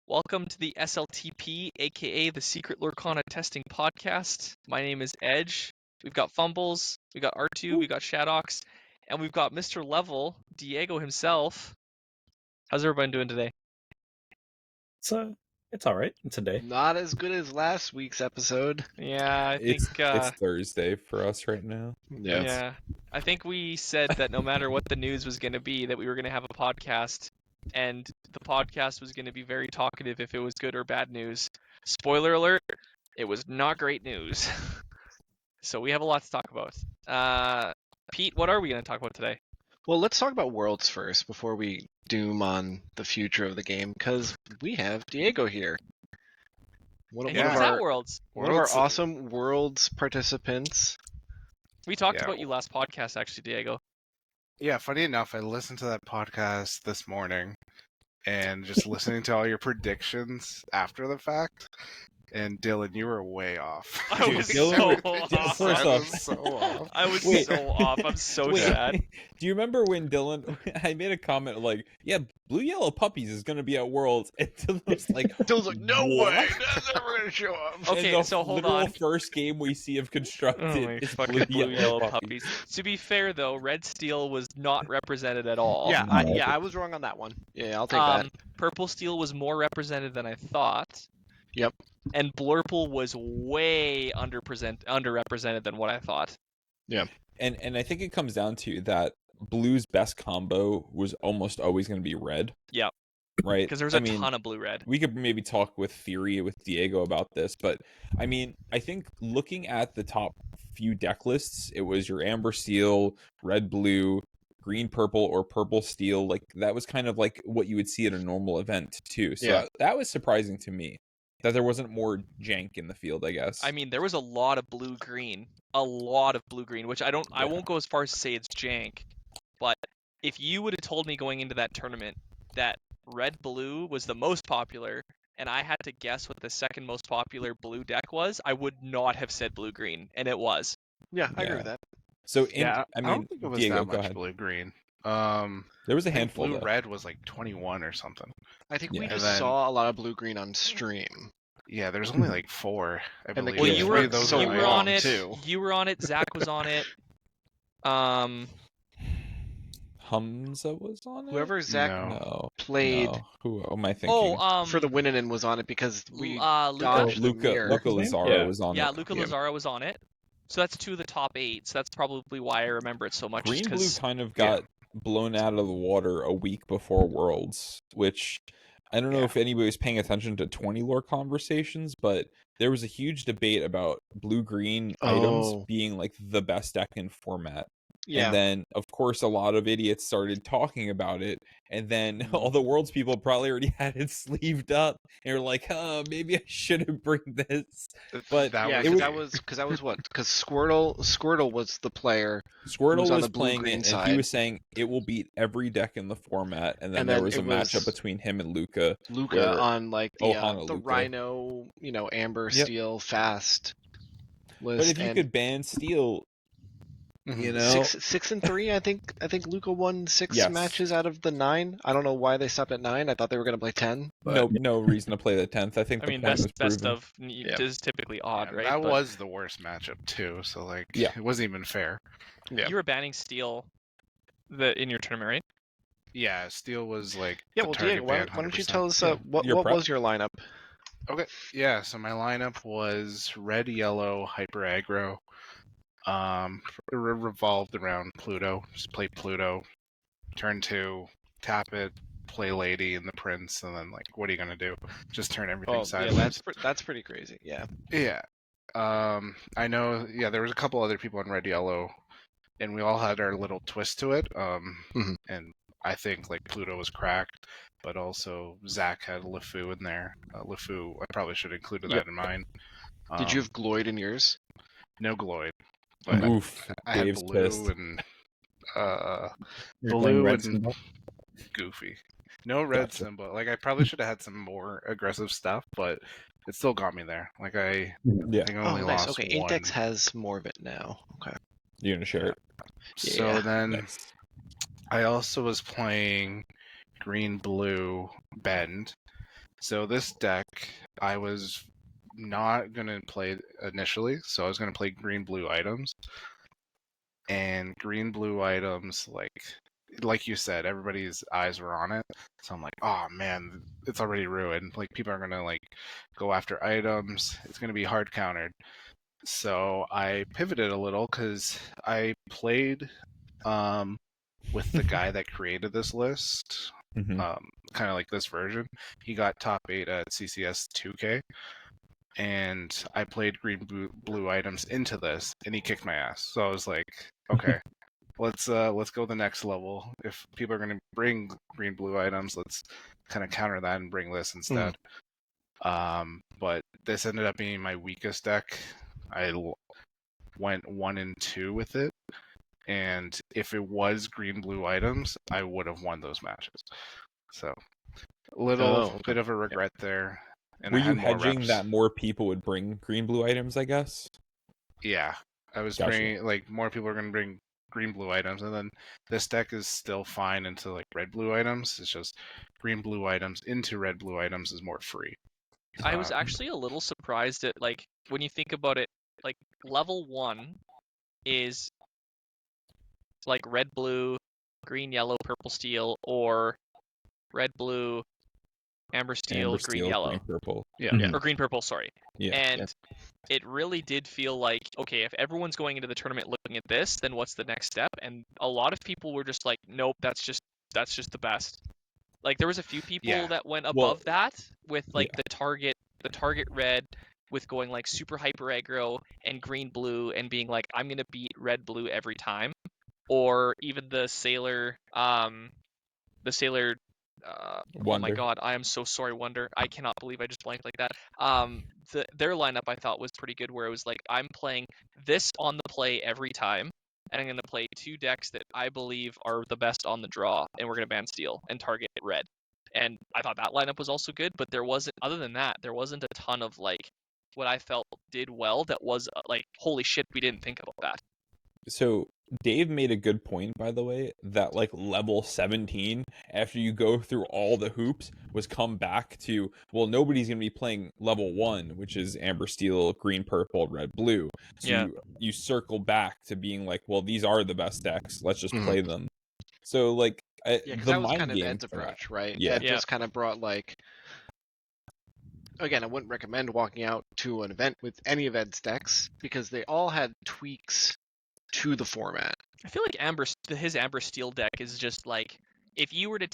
Welcome to the SLTP, aka the Secret Lorcana Testing Podcast. My name is Edge. We've got Fumbles, we've got R2, we've got Shadox, and we've got Mr. Level, Diego himself. How's everybody doing today? It's all right today. Not as good as last week's episode. Yeah, I think it's Thursday for us right now. Yeah, I think we said that no matter what the news was going to be, that we were going to have a podcast, and the podcast was going to be very talkative if it was good or bad news. Spoiler alert, it was not great news. So we have a lot to talk about. Pete, what are we going to talk about today? Well, let's talk about Worlds first before we doom on the future of the game, because we have Diego here. One of our Worlds. One of our awesome Worlds participants. We talked about you last podcast, actually, Diego. Yeah, funny enough, I listened to that podcast this morning and just listening to all your predictions after the fact. And Dylan, you were way off. I was so off. I was so off. I'm so sad. Do you remember when Dylan, I made a comment like, yeah, Blue Yellow Puppies is going to be at Worlds. And Dylan's like, no way, that's never going to show up. Okay, so hold on. The first game we see of Constructed is Blue Yellow Puppies. To be fair, though, Red Steel was not represented at all. Yeah, I was wrong on that one. Yeah, I'll take that. Purple Steel was more represented than I thought. Yep. And Blurple was way underrepresented than what I thought. Yeah. And I think it comes down to that Blue's best combo was almost always going to be red. Yeah. Right? Because there's a ton of blue-red. We could maybe talk with Theory, with Diego about this, but I mean, I think looking at the top few deck lists, it was your Amber Steel, Red Blue, Green Purple, or Purple Steel. Like, that was kind of like what you would see at a normal event, too. So that was surprising to me. That there wasn't more jank in the field, I guess. I mean, there was a lot of blue-green. A lot of blue-green, which I won't go as far as to say it's jank. But if you would have told me going into that tournament that red-blue was the most popular, and I had to guess what the second most popular blue deck was, I would not have said blue-green, and it was. Yeah, I agree with that. So, I don't think it was Diego, that much blue-green. There was a handful. Blue-red was like 21 or something. I think we just saw a lot of blue-green on stream. Yeah, there's only like 4, I believe. Well, you were on it. Too. You were on it. Zach was on it. Hamza was on it. Whoever Zach played. No. Who am I thinking? For the Winnin' was on it because we Luca Lazaro was on it. Yeah, Luca Lazaro was on it. So that's 2 of the top 8. So that's probably why I remember it so much. Green Blue kind of got blown out of the water a week before Worlds, which I don't know if anybody was paying attention to 20 lore conversations, but there was a huge debate about blue-green items being like the best deck in format. Yeah. And then, of course, a lot of idiots started talking about it, and then all the Worlds people probably already had it sleeved up, and were like, maybe I shouldn't bring this. But that was what? Because Squirtle was the player. Squirtle was playing it, and he was saying it will beat every deck in the format, and then there was a matchup between him and Luca. On like the Rhino, Amber Steel fast list. But if you could ban Steel. 6 and 3. I think Luca won 6 matches out of the 9. I don't know why they stopped at 9. I thought they were going to play 10. But... No reason to play the 10th. I think. Best of is typically odd, right? That was the worst matchup too. So it wasn't even fair. Yeah. You were banning Steel, in your tournament, right? Yeah, Steel was like. Yeah, well, Diego, why don't you tell us what was your lineup? Okay. Yeah, so my lineup was red, yellow, hyper aggro. Revolved around Pluto. Just play Pluto. Turn 2, tap it, play Lady and the Prince, and then what are you gonna do? Just turn everything sideways. Yeah, that's pretty crazy. Yeah. Yeah. I know. Yeah, there was a couple other people in red, yellow, and we all had our little twist to it. And I think Pluto was cracked, but also Zach had LeFou in there. LeFou, I probably should have included that in mine. Did you have Gloyd in yours? No Gloyd. Oof, I had Dave's blue pissed. and blue and Goofy. No red symbol. I probably should have had some more aggressive stuff, but it still got me there. I think I only lost Okay, one. Intex has more of it now. Okay. You're gonna share it. So then I also was playing green blue bend, So this deck, I was not gonna play initially. So I was gonna play green-blue items, and green-blue items, like you said, everybody's eyes were on it. So I'm like, oh man, it's already ruined. Like people are gonna go after items. It's gonna be hard countered. So I pivoted a little because I played with the guy that created this list, Mhm. kind of like this version. He got top 8 at CCS 2K, and I played blue items into this, and he kicked my ass. So I was like, okay, let's go the next level. If people are gonna bring blue items, let's kind of counter that and bring this instead. But this ended up being my weakest deck. I went 1 and 2 with it, and if it was green-blue items, I would have won those matches. So, little bit of a regret there. And Were I you had more hedging reps. that more people would bring green-blue items, I guess? Yeah, I was Gotcha. bringing, more people are going to bring green-blue items, and then this deck is still fine into red-blue items. It's just green-blue items into red-blue items is more free. I was actually a little surprised at when you think about it, level 1 is red, blue, green, yellow, purple, steel, or red, blue, amber, steel, green, yellow. Green, purple. Yeah. Or green, purple, sorry. Yeah. And it really did feel like, okay, if everyone's going into the tournament looking at this, then what's the next step? And a lot of people were just like, nope, that's just the best. There was a few people that went above that with the target red with going super hyper aggro and green blue and being like, I'm gonna beat red blue every time. Or even the sailor oh my god, I am so sorry, Wonder. I cannot believe I just blanked like that. Their lineup I thought was pretty good, where it was like, I'm playing this on the play every time, and I'm going to play 2 decks that I believe are the best on the draw, and we're going to ban steel and target red. And I thought that lineup was also good, but other than that, there wasn't a ton of what I felt did well that was holy shit, we didn't think about that. So Dave made a good point, by the way, that level 17, after you go through all the hoops, was come back to, well, nobody's going to be playing level 1, which is amber, steel, green, purple, red, blue. So you circle back to being like, well, these are the best decks. Let's just play them. So because that was kind of Ed's approach, right? Yeah. Ed just kind of brought again, I wouldn't recommend walking out to an event with any of Ed's decks because they all had tweaks to the format. I feel like his amber steel deck is just if you were to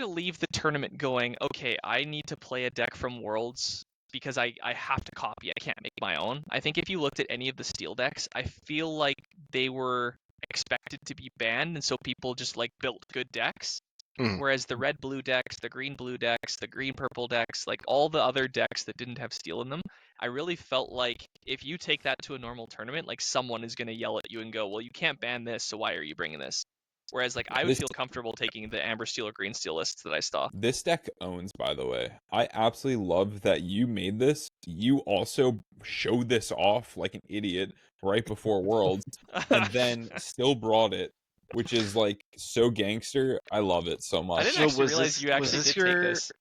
leave the tournament going, okay, I need to play a deck from Worlds because I have to copy, I can't make my own. I think if you looked at any of the steel decks, I feel like they were expected to be banned, and so people just built good decks. Whereas the red blue decks, the green blue decks, the green purple decks, all the other decks that didn't have steel in them, I really felt like if you take that to a normal tournament, someone is going to yell at you and go, well, you can't ban this, so why are you bringing this? Whereas I would feel comfortable taking the amber steel or green steel lists that I saw. This deck owns, by the way. I absolutely love that you made this. You also showed this off like an idiot right before Worlds, and then still brought it, which is so gangster. I love it so much. I didn't actually realize you actually did take this.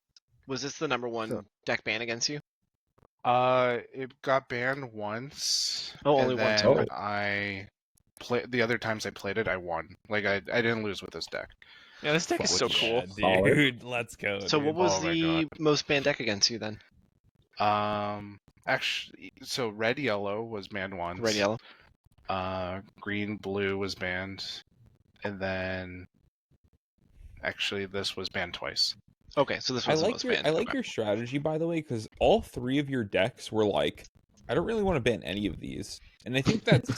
Was this the number 1 deck ban against you? It got banned once. Oh, only one time. I played the other times I played it, I won. I didn't lose with this deck. Yeah, this deck is so cool, dude. Let's go. So dude. what was the most banned deck against you then? Actually, so red yellow was banned once. Red yellow. Green blue was banned, and then actually this was banned twice. Okay, so this was the most banned. I like your strategy, by the way, because all 3 of your decks were I don't really want to ban any of these, and I think that's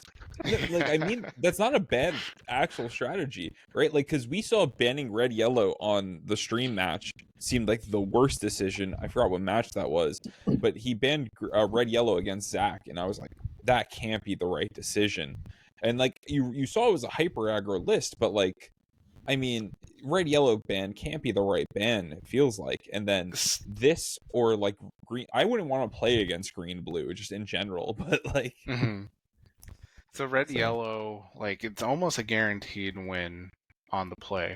I mean, that's not a bad actual strategy, right? Because we saw banning red yellow on the stream match seemed like the worst decision. I forgot what match that was, but he banned red yellow against Zach, and I was like, that can't be the right decision. And you saw it was a hyper aggro list, but I mean, red yellow ban can't be the right ban, it feels like. And then this or green, I wouldn't want to play against green blue just in general, but So red yellow, it's almost a guaranteed win on the play.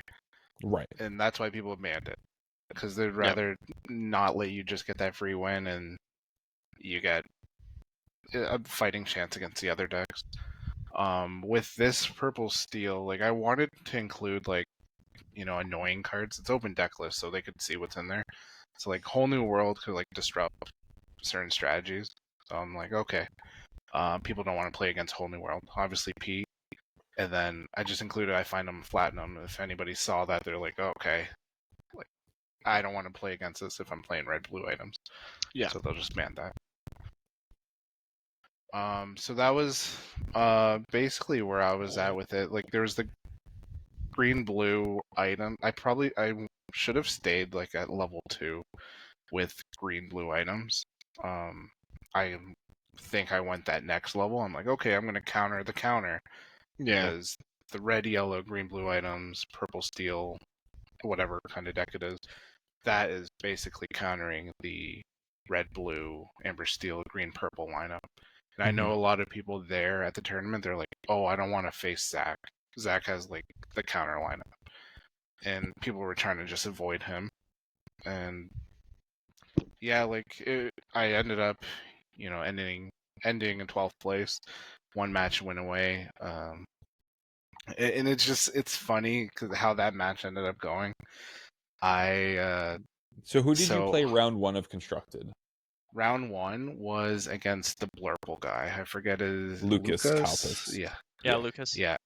Right. And that's why people banned it. because they'd rather not let you just get that free win and you get a fighting chance against the other decks. With this purple steel, like I wanted to include like, you know, annoying cards. It's open deck list, so they could see what's in there. So like Whole New World could like disrupt certain strategies. So I'm like, okay, people don't want to play against Whole New World. Obviously, Pete. And then I just included I find them platinum. If anybody saw that, they're like, oh, okay, like I don't want to play against this if I'm playing red blue items. Yeah. So they'll just ban that. So that was basically where I was at with it. Like there was the green blue item. I should have stayed like at level 2 with green blue items. I think I went that next level. I'm like, okay, I'm gonna counter the counter. Yeah. Because the red, yellow, green, blue items, purple, steel, whatever kind of deck it is, that is basically countering the red, blue, amber, steel, green, purple lineup. And I know a lot of people there at the tournament, they're like, oh, I don't want to face Zach. Zach has like the counter lineup. And people were trying to just avoid him. And yeah, like I ended up, you know, ending in 12th place. One match went away. And it's funny because how that match ended up going. So who did you play round 1 of Constructed? Round 1 was against the Blurple guy. I forget his Lucas Kalpis. Yeah, Lucas. Yeah.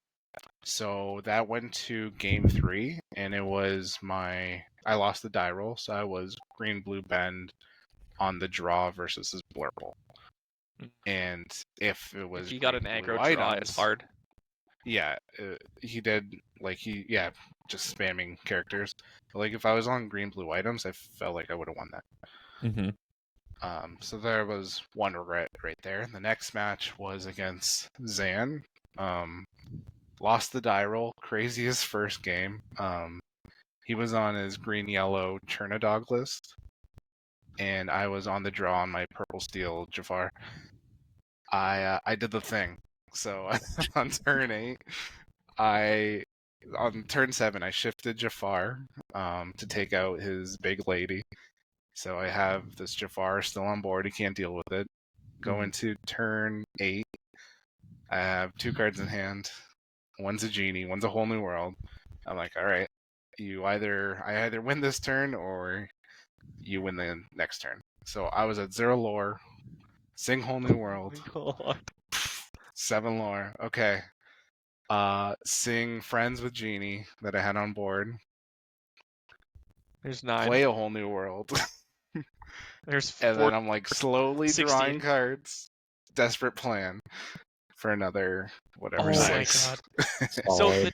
So that went to game 3, and it was I lost the die roll, so I was green, blue, bend on the draw versus his Blurple. And if it was he got an aggro draw, items, it's hard. Yeah, he did, like, just spamming characters. But, like, if I was on green, blue items, I felt like I would have won that. So there was one regret right there. The next match was against Zan. Lost the die roll. Craziest first game. He was on his green, yellow Chernadog list. And I was on the draw on my purple steel Jafar. I did the thing. So on turn 8, on turn 7, I shifted Jafar to take out his big lady. So I have this Jafar still on board. He can't deal with it. Go into turn 8. I have 2 cards in hand. One's a genie. One's a Whole New World. I'm like, all right, I either win this turn or you win the next turn. So I was at 0 lore. Sing Whole New World. 7 lore. Okay. Sing Friends with Genie that I had on board. There's 9. Play a Whole New World. There's 4. And then I'm like slowly 16. drawing cards. Desperate plan for another whatever. Oh 6. my god. So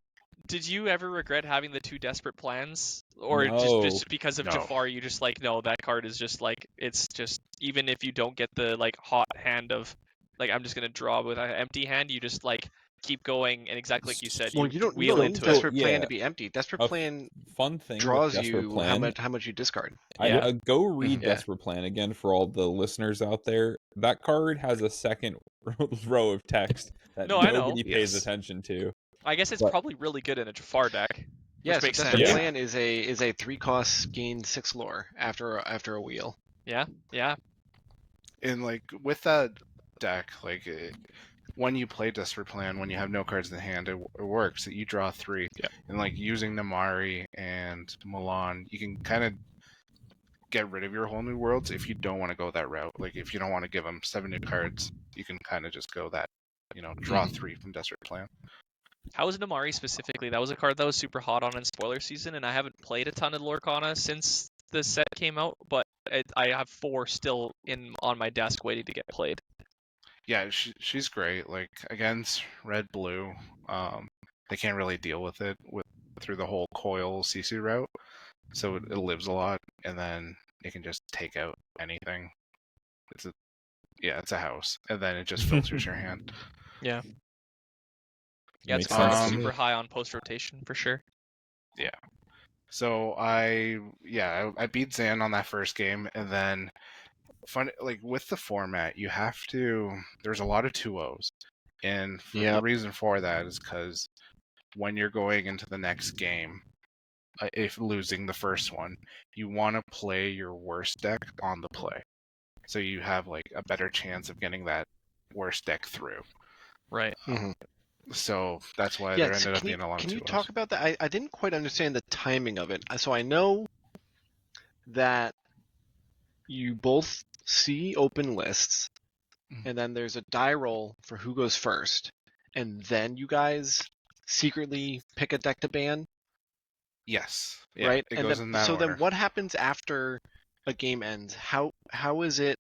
did you ever regret having the 2 desperate plans? Or just because of Jafar, you just like, no, that card is just like, it's just, even if you don't get the like hot hand of, like, I'm just going to draw with an empty hand, you just like keep going, and exactly like you said, Well, you don't wheel need into Desperate it. Plan to be empty. Desperate Plan fun thing draws Desperate you Plan, how much you discard. I go read Desperate Plan again for all the listeners out there. That card has a second row of text that nobody pays attention to. I guess it's probably really good in a Jafar deck. Yeah, makes sense. Desperate Plan is a 3 cost gain 6 lore after a wheel. Yeah. And like with that deck, like when you play Desperate Plan, when you have no cards in hand, it works. You draw 3. Yeah. And like using Namari and Milan, you can kind of get rid of your Whole New Worlds if you don't want to go that route. Like if you don't want to give them 7 new cards, you can kind of just go that, draw 3 from Desperate Plan. How is Namari specifically? That was a card that was super hot on in spoiler season, and I haven't played a ton of Lorcana since the set came out, but I have 4 still on my desk waiting to get played. Yeah, she's great. Like against red blue, they can't really deal with it through the whole coil CC route, so it lives a lot, and then it can just take out anything. It's a house, and then it just filters your hand. Yeah. Yeah, it's a card that's super high on post rotation for sure. Yeah. So I beat Zan on that first game, and then like with the format, there's a lot of 2-0s, and the reason for that is because when you're going into the next game, if losing the first one, you want to play your worst deck on the play, so you have like a better chance of getting that worst deck through. Right. So that's why Yeah, there so ended up being a lot of can you 2-0s. talk about that? I didn't quite understand the timing of it. So I know that you both see open lists, and then there's a die roll for who goes first, and then you guys secretly pick a deck to ban, Yes. Yeah, right? it And goes then, in that so order. then what happens after a game ends? How is it?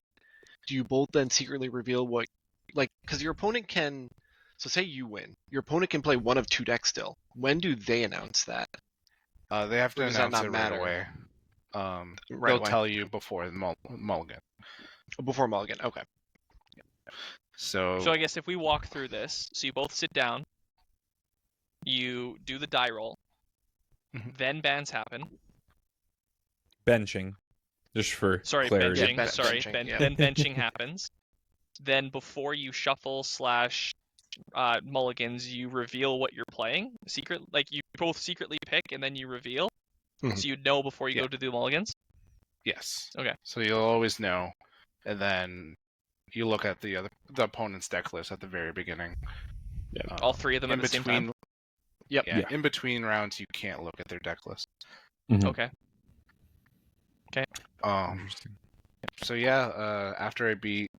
Do you both then secretly reveal what, like, because your opponent can, so say you win, your opponent can play one of two decks still. When do they announce that? They have to Or does that announce not it matter? right away. Right They'll away. tell you before the mulligan. Before Mulligan, okay. So So I guess if we walk through this, so you both sit down, you do the die roll, Mhm. then bans happen. Benching, just for Sorry, clarity. benching. Yeah, Sorry, benching, yeah. then benching happens. Then before you shuffle / mulligans, you reveal what you're playing. Secret, like you both secretly pick and then you reveal, Mhm. so you know before you Yeah. go to do mulligans. yes. Okay. So you'll always know, and then you look at the opponent's deck list at the very beginning. All three of them in at the same time. Yep. Yeah, Yeah. in between rounds, you can't look at their deck list. Okay. Interesting. So yeah, after I beat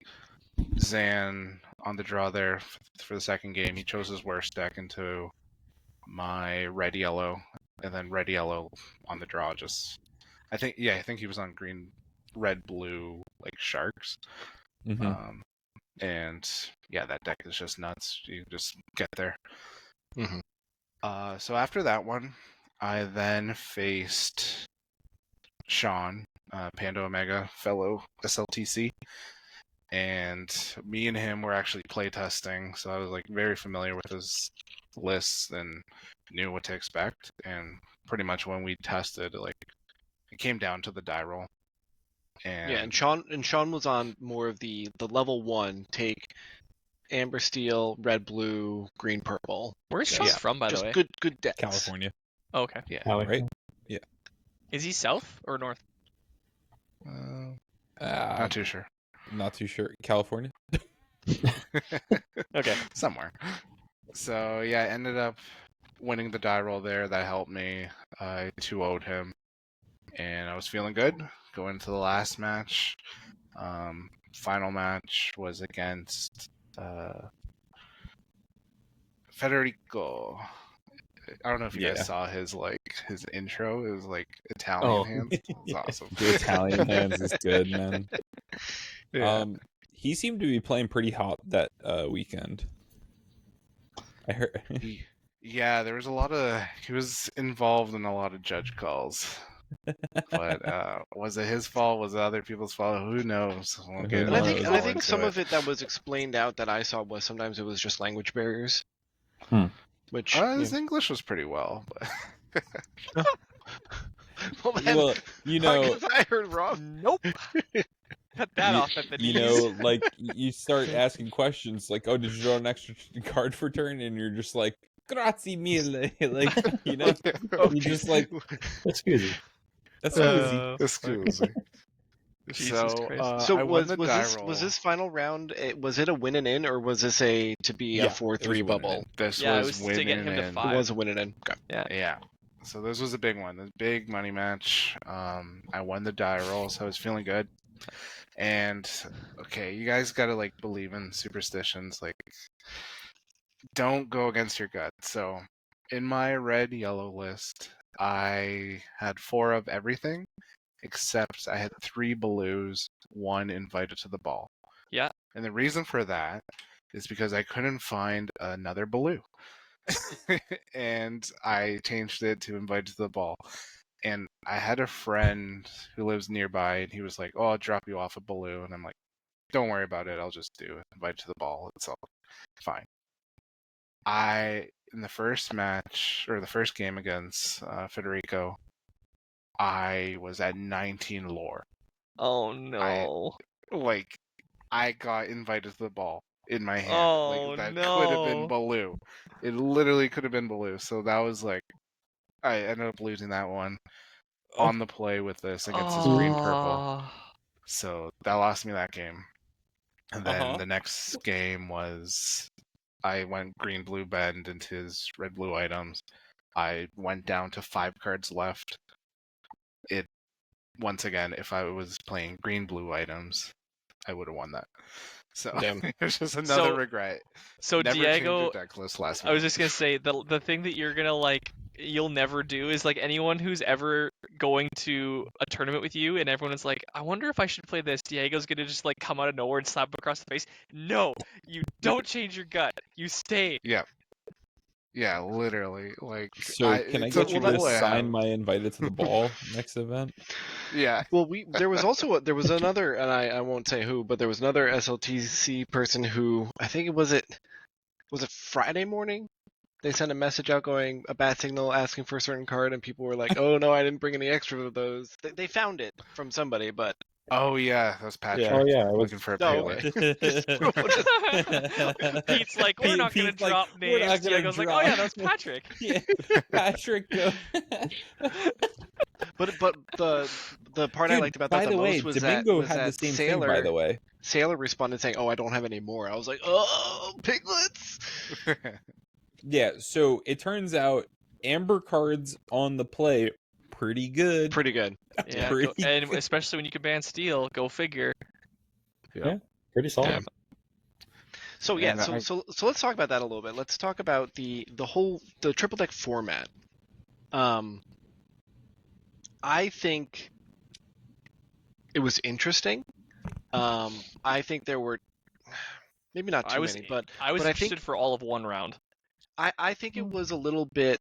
Zan on the draw there for the second game, he chose his worst deck into my red yellow, and then red yellow on the draw. I think he was on green, red, blue, like sharks. Mhm. And yeah, that deck is just nuts. You just get there. Mhm. So after that one, I then faced Sean, Panda Omega, fellow SLTC, and me and him were actually playtesting, so I was like very familiar with his lists and knew what to expect. And pretty much when we tested, like it came down to the die roll. Yeah, and Sean was on more of the level 1 take amber steel, red blue, green purple. Where's Yes. Sean Yeah. from, by Just the way? good decks. California, Oh, okay. Yeah. right? Is he south or north? Not too sure. Not too sure. California. Okay. Somewhere. So yeah, I ended up winning the die roll there. That helped me. I 2-0'd him, and I was feeling good going into the last match. Final match was against Federico. I don't know if you guys saw his intro. It was like Italian hands. It was awesome. The Italian hands is good, man. Yeah. He seemed to be playing pretty hot that weekend. I heard. Yeah, there was he was involved in a lot of judge calls. But was it his fault? Was it other people's fault? Who knows? We'll get And I think all and I think into some it. of it that was explained out that I saw was sometimes it was just language barriers. Which His English was pretty well, but well, then, Well, you know, I heard wrong. Nope. Cut that off at the you knees. know, like you start asking questions like, "Oh, did you draw an extra card for turn?" And you're just like, "Grazie mille," like you know, you're just like, Excuse me. "That's crazy." excuse me. Jesus So, Christ. So I won the die roll. was this final round? Was it a win and in, or was this a to be Yeah, a it was 4-3 win and bubble? in. This Yeah, it was was to get him winning to in. 5. It was a win and in. Okay. Yeah. So this was a big one. This big money match. I won the die roll, so I was feeling good. And okay, you guys gotta like believe in superstitions. Like, don't go against your gut. So, in my red yellow list, I had 4 of everything, except I had 3 blues, 1 invited to the ball. Yeah. And the reason for that is because I couldn't find another blue. And I changed it to invite to the ball. And I had a friend who lives nearby, and he was like, "Oh, I'll drop you off a blue." And I'm like, "Don't worry about it. I'll just do it. Invite to the ball. It's all fine." In the first match, or the first game against Federico, I was at 19 lore. Oh no. I got invited to the ball in my hand. Oh, that no. could have been blue. It literally could have been blue. So that was like I ended up losing that one on the play with this against this green purple. So that lost me that game. And then the next game was I went green blue bend into his red blue items. I went down to 5 cards left. Once again, if I was playing green blue items, I would have won that. So it's just another regret. So Never Diego, changed your deck list last week. I was just gonna say the thing that you're gonna like, you'll never do is like anyone who's ever going to a tournament with you and everyone is like, I wonder if I should play this. Diego's gonna just like come out of nowhere and slap him across the face. No, you don't change your gut. You stay. Yeah, literally. Like, so can I get you to sign my invited to the ball next event? Yeah. Well, there was another, and I won't say who, but there was another SLTC person who I think was it Friday morning? They sent a message out going a bat signal asking for a certain card, and people were like, "Oh no, I didn't bring any extra of those." They found it from somebody, but. Oh yeah, that was Patrick. Yeah. Oh yeah, I was looking for a payday. Pete's like, we're not gonna drop names. Diego's like, oh yeah, that was Patrick. Yeah, Patrick. But the part I liked about that the most was Domingo that had the same Sailor, thing, by the way. Sailor responded saying, "Oh, I don't have any more." I was like, "Oh, piglets!" Yeah, so it turns out amber cards on the play pretty good. Pretty good. Yeah, and especially when you can ban steel, go figure. Yeah, pretty solid. Yeah. So so let's talk about that a little bit. Let's talk about the triple deck format. I think it was interesting. I think there were maybe not too many, but I was interested think, for all of one round. I think it was a little bit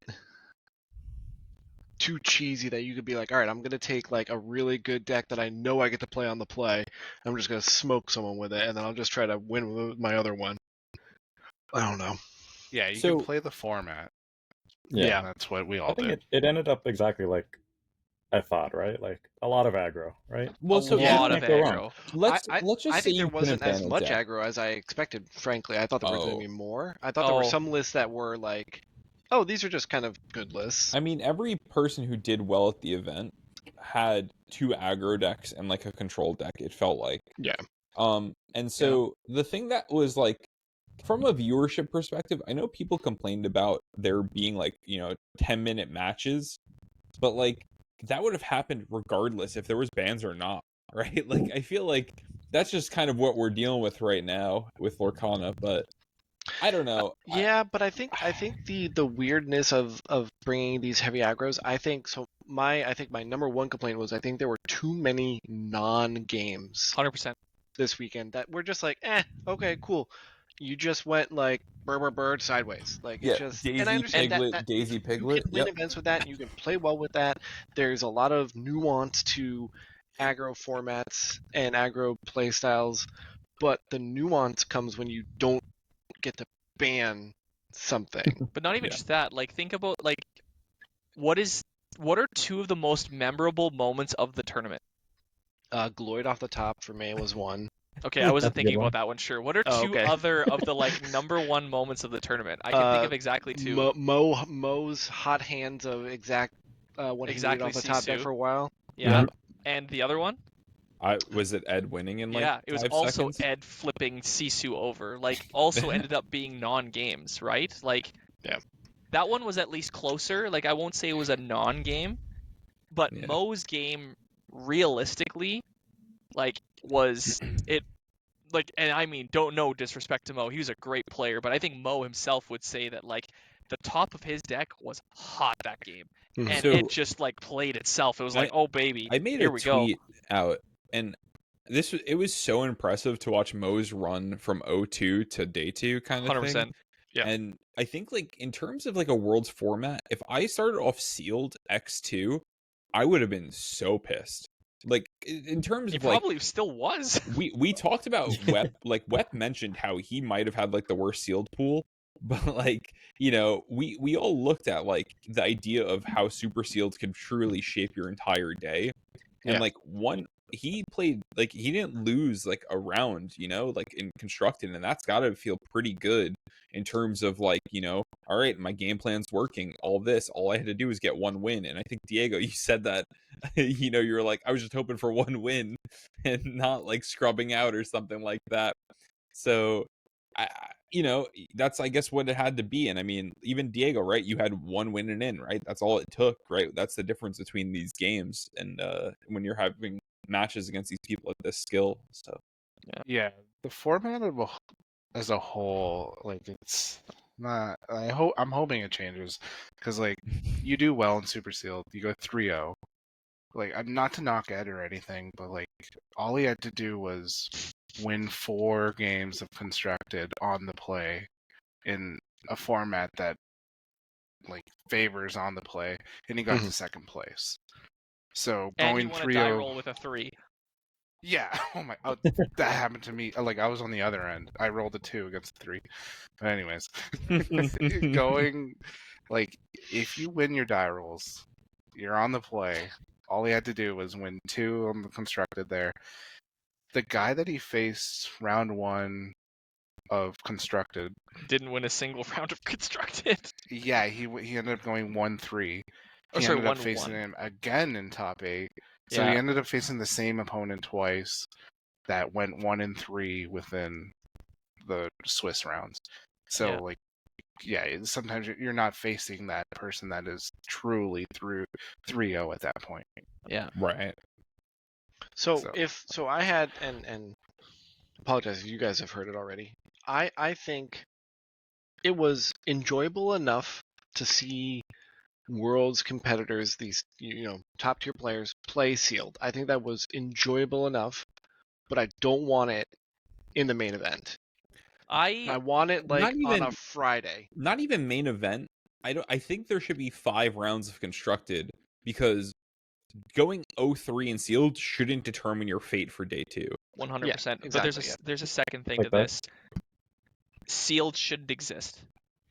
too cheesy that you could be like, all right, I'm gonna take like a really good deck that I know I get to play on the play. I'm just gonna smoke someone with it, and then I'll just try to win with my other one. I don't know. Yeah, you can play the format. Yeah, that's what we all did. I think it ended up exactly like I thought, right? Like a lot of aggro, right? Well, a lot of aggro. Let's just I say think there wasn't as much deck. aggro as I expected. Frankly, I thought there were going to be more. I thought there were some lists that were like, oh, these are just kind of good lists. I mean, every person who did well at the event had 2 aggro decks and like a control deck. It felt like. Yeah. And so the thing that was like, from a viewership perspective, I know people complained about there being like 10-minute matches, but like that would have happened regardless if there was bans or not, right? Like I feel like that's just kind of what we're dealing with right now with Lorcana, but. I don't know. But I think the weirdness of bringing these heavy aggros. I think my number one complaint was I think there were too many non-games. 100%. This weekend that we're just like, okay, cool. You just went like bird sideways, like it's just. Daisy, and I understand Piglet, Daisy Piglet. You can win events with that, and you can play well with that. There's a lot of nuance to aggro formats and aggro play styles, but the nuance comes when you don't get to ban something. But not even just that. Like, think about like, what are 2 of the most memorable moments of the tournament? Gloyd off the top for me was one. Okay, I wasn't thinking about that one. Sure. What are 2 other of the like number 1 moments of the tournament? I can think of exactly 2. Mo's hot hands of exact when he moved off the top there for a while. Yeah. And the other one? Was it Ed winning in like 5 seconds? Yeah, it was also Ed flipping Sisu over. Like, also ended up being non-games, right? Like, that one was at least closer. Like, I won't say it was a non-game, but Mo's game, realistically, like, was it. Like, and I mean, no disrespect to Mo, he was a great player, but I think Mo himself would say that like the top of his deck was hot that game, and it just like played itself. It was like, oh baby, I made a tweet out. And it was so impressive to watch Mo's run from 0-2 to day 2 kind of 100%. thing. Yeah. And I think like in terms of like a Worlds format, if I started off sealed X2, I would have been so pissed. Like in terms of probably still was. We talked about Wep. Like Wep mentioned how he might have had like the worst sealed pool. But like, we all looked at like the idea of how super sealed could truly shape your entire day. And like one he played like he didn't lose like a round, like in constructed, and that's got to feel pretty good in terms of like, all right, my game plan's working. All I had to do was get one win, and I think Diego, you said that, you were like, I was just hoping for one win and not like scrubbing out or something like that. So, that's I guess what it had to be. And I mean, even Diego, right? You had one win and in, right? That's all it took, right? That's the difference between these games and when you're having matches against these people at this skill. So Yeah, the format as a whole, like it's not. I'm hoping it changes because like you do well in Super Sealed, you go 3-0. Like I'm not to knock Ed or anything, but like all he had to do was win 4 games of constructed on the play in a format that like favors on the play, and he got to second place. So And going you won 3-0. a die roll with a 3. Yeah. Oh my. Oh, that happened to me. Like I was on the other end. I rolled a 2 against a 3. But anyways, going like if you win your die rolls, you're on the play. All he had to do was win 2 on the constructed there. The guy that he faced round 1 of constructed Didn't win a single round of constructed. Yeah, he ended up going 1-3. He sorry, ended up 1-1. facing him again in top 8. So Yeah. he ended up facing the same opponent twice that went 1-3 within the Swiss rounds. So like, yeah, sometimes you're not facing that person that is truly through 3-0 at that point. Yeah. right. So I had and apologize if you guys have heard it already. I think it was enjoyable enough to see Worlds competitors, these top tier players, play sealed. I think that was enjoyable enough, but I don't want it in the main event. I want it like on a Friday. Not even main event. I think there should be 5 rounds of constructed, because going 0-3 in sealed shouldn't determine your fate for day 2. 100%. Yeah, But exactly, there's a second thing Like to that. this. Sealed shouldn't exist.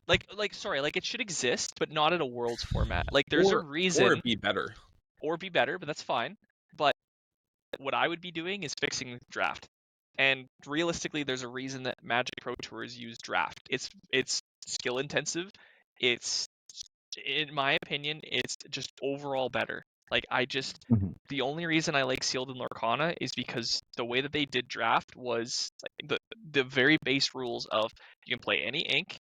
Like it should exist, but not in a Worlds format. Like there's a reason. Or be better. Or be better, but that's fine. But what I would be doing is fixing draft. And realistically, there's a reason that Magic Pro Tours use draft. It's skill intensive. It's, in my opinion, it's just overall better. Like the only reason I like Sealed and Lorcana is because the way that they did draft was like the very base rules of you can play any ink,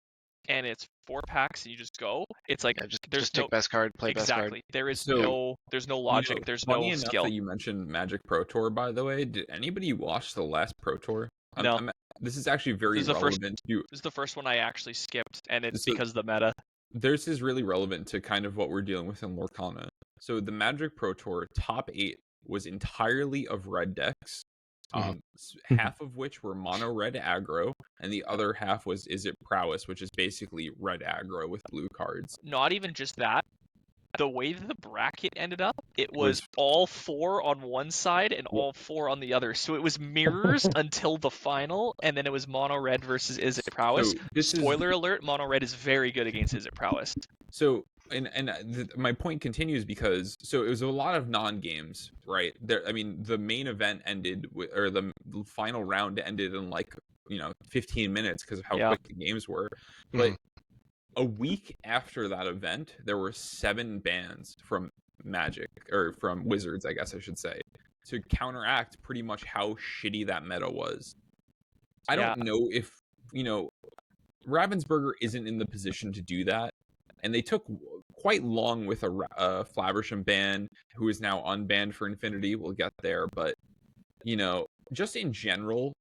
and it's 4 packs and you just go. It's like just take best card, play best card. Exactly. There is So, there's no logic. There's funny no enough skill. that you mentioned Magic Pro Tour, by the way. Did anybody watch the last Pro Tour? No. This is actually very relevant to. This is the first one I actually skipped, and it's So- because of the meta. This is really relevant to kind of what we're dealing with in Lorcana. So the Magic Pro Tour top 8 was entirely of red decks, half of which were mono red aggro, and the other half was Is It Prowess, which is basically red aggro with blue cards. Not even just that. The way that the bracket ended up, it was all 4 on one side and all 4 on the other. So it was mirrors until the final, and then it was mono red versus Is It Prowess. So Spoiler alert: mono red is very good against Is It Prowess. So, my point continues because it was a lot of non-games, right? I mean, the main event ended or the final round ended in 15 minutes because of how quick the games were. But a week after that event, there were 7 bans from Magic, or from Wizards, I guess I should say, to counteract pretty much how shitty that meta was. I don't know if, Ravensburger isn't in the position to do that. And they took quite long with a Flaversham ban, who is now unbanned for Infinity. We'll get there. But, just in general,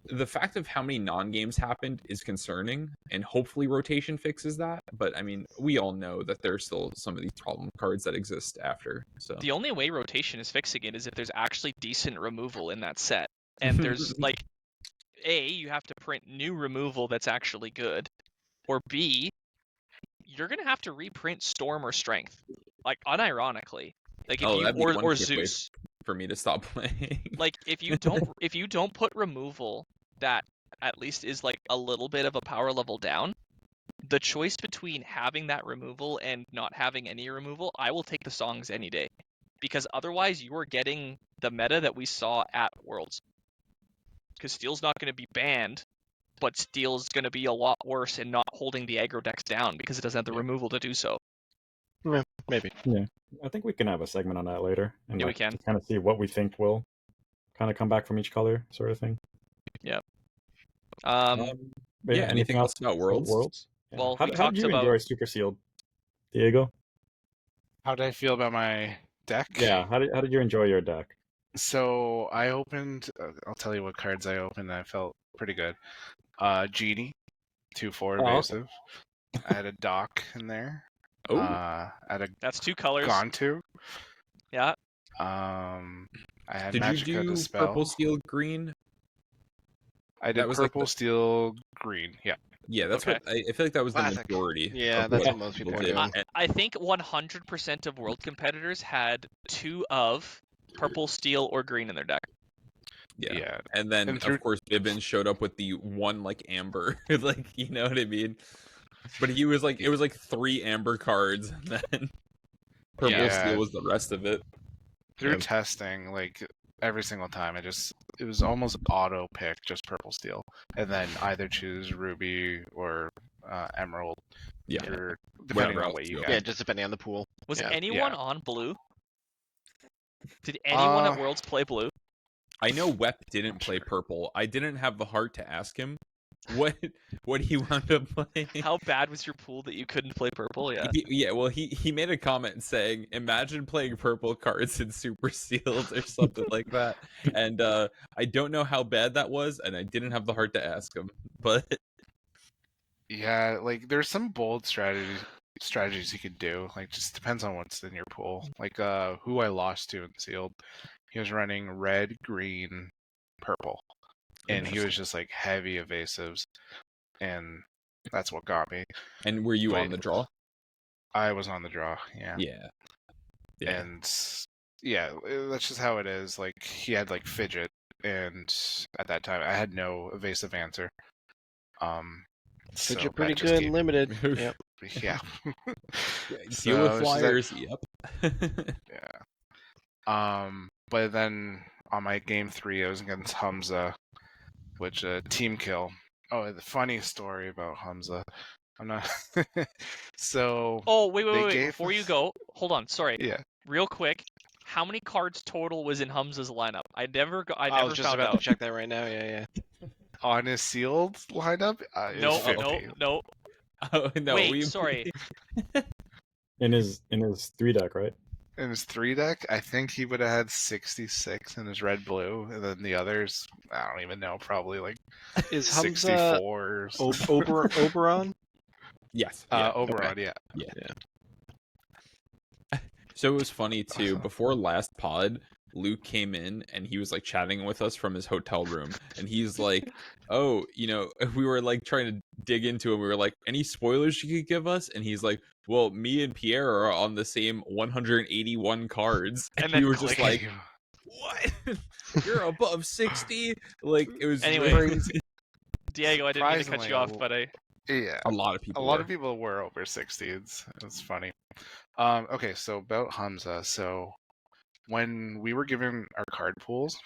the fact of how many non-games happened is concerning, and hopefully rotation fixes that. But, I mean, we all know that there's still some of these problem cards that exist after. So the only way rotation is fixing it is if there's actually decent removal in that set. And there's, A, you have to print new removal that's actually good. Or B, you're going to have to reprint Storm or Strength. Unironically. Or Zeus. For me to stop playing. If you don't put removal that at least is a little bit of a power level down, the choice between having that removal and not having any removal, I will take the songs any day. because otherwise you are getting the meta that we saw at Worlds. Because Steel's not going to be banned, but Steel's going to be a lot worse in not holding the aggro decks down because it doesn't have the removal to do so. Maybe. Yeah, I think we can have a segment on that later, and Yeah, we can. to kind of see what we think will kind of come back from each color, sort of thing. Yeah. But yeah, anything else about Worlds? Yeah. Well, how we did talked you about- enjoy Super Sealed, Diego? How did I feel about my deck? Yeah, how did you enjoy your deck? So I opened. I'll tell you what cards I opened. And I felt pretty good. Genie, 2/4 Oh, okay. evasive. I had a Doc in there. Oh, I had a That's 2 colors. Gontu. Yeah. I had did Magicka you do Dispel. purple, steel, green? I did that was like purple, steel, green. Yeah. Yeah, that's Okay. what I feel like that was the Classic. majority. Yeah, of that's what what most people are did. doing. I think 100% of World competitors had 2 of purple, steel, or green in their deck. Yeah. And then And through- of course Bibbin showed up with the one like amber, like you know what I mean. But he was like, it was like 3 amber cards, and then purple Yeah. steel was the rest of it. Through Yeah. testing, like every single time, it was almost auto pick just purple, steel, and then either choose ruby or emerald. Yeah. Or depending Whatever on else what you you got. got. Yeah, just depending on the pool. Was Yeah. anyone Yeah. on blue? Did anyone at Uh, Worlds play blue? I know Wep didn't play purple. I didn't have the heart to ask him what he wound up playing. How bad was your pool that you couldn't play purple? Yeah. Well, he made a comment saying, "Imagine playing purple cards in Super Sealed or something like that." And I don't know how bad that was, and I didn't have the heart to ask him. But Yeah, like there's some bold strategies you could do. Like just depends on what's in your pool. Like who I lost to in sealed, he was running red, green, purple, and he was just like heavy evasives, and that's what got me. and were you But- on the draw? I was on the draw, yeah. Yeah. And yeah, that's just how it is. Like he had like fidget, and at that time I had no evasive answer. So Fidget pretty that just good, gave- limited. Yep. Yeah. Deal So with it's just that- flyers. Yep. Yeah. But then on my game 3, I was against Hamza, which team kill. Oh, the funny story about Hamza. I'm not. So. Oh, wait. They gave Before you us- go, hold on. Sorry. Yeah. Real quick. How many cards total was in Hamza's lineup? I never I was just found about out. to check that right now. Yeah. On his sealed lineup, it was 50. No. Oh no. Wait, sorry. In his 3 deck, right? In his 3 deck, I think he would have had 66 in his red blue, and then the others, I don't even know, probably like Is Hamza 64. Oberon? Yes. Yeah. Oberon, yeah. So it was funny too. Before last pod, Luke came in and he was like chatting with us from his hotel room, and he's like, "Oh, you know," we were like trying to dig into him. We were like, "Any spoilers you could give us?" And he's like, "Well, me and Pierre are on the same 181 cards," and then we were just click. like, "What? You're above 60?" Like it was Anyway. crazy. Diego, I didn't mean to cut you off, but I. Yeah. A lot of people. A lot were. of people were over 60. It's funny. Okay, so about Hamza. So when we were given our card pools,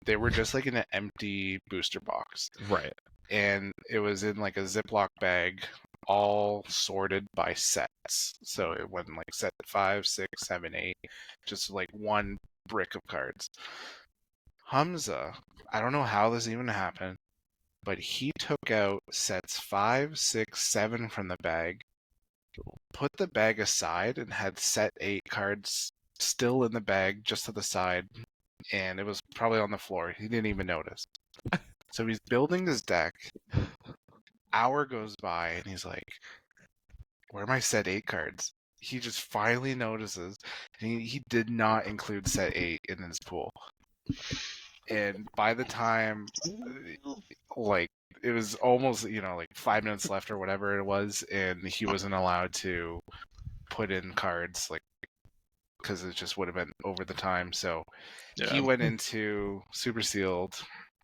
they were just like in an empty booster box, Right. and it was in like a Ziploc bag, all sorted by sets. So it went like set 5, 6, 7, 8, just like one brick of cards. Hamza, I don't know how this even happened, but he took out sets 5, 6, 7 from the bag, put the bag aside, and had set 8 cards still in the bag just to the side, and it was probably on the floor. He didn't even notice. So he's building his deck. Hour goes by, and he's like, "Where are my set 8 cards?" He just finally notices, and he did not include set 8 in his pool. And by the time, like, it was almost, like 5 minutes left or whatever it was, and he wasn't allowed to put in cards, like, because it just would have been over the time. So he went into Super Sealed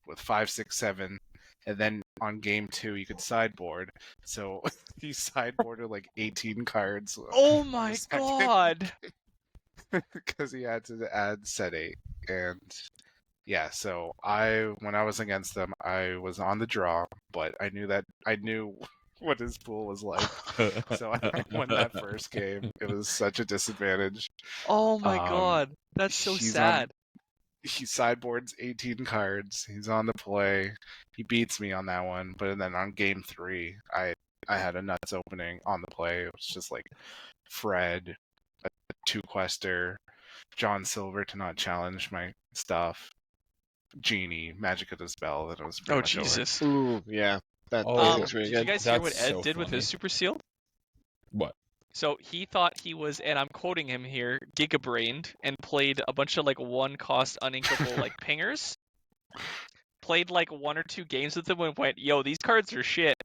with 5, 6, 7, and then on game 2 you could sideboard. So he sideboarded like 18 cards. Oh my Second. god! because he had to add set 8. And yeah, so when I was against them, I was on the draw, but I knew what his pool was like. So I won that first game. It was such a disadvantage. Oh my god, that's so sad. He sideboards 18 cards. He's on the play. He beats me on that one. But then on game 3, I had a nuts opening on the play. It was just like Fred, a 2-quester, John Silver to not challenge my stuff, Genie, Magic of the Spell. That was pretty much Jesus. Ooh, yeah. That was really did good. you guys hear what That's Ed so did with his funny. Super Seal? What? So he thought he was, and I'm quoting him here, gigabrained, and played a bunch of like 1-cost uninkable like pingers. Played like 1 or 2 games with them and went, yo, these cards are shit.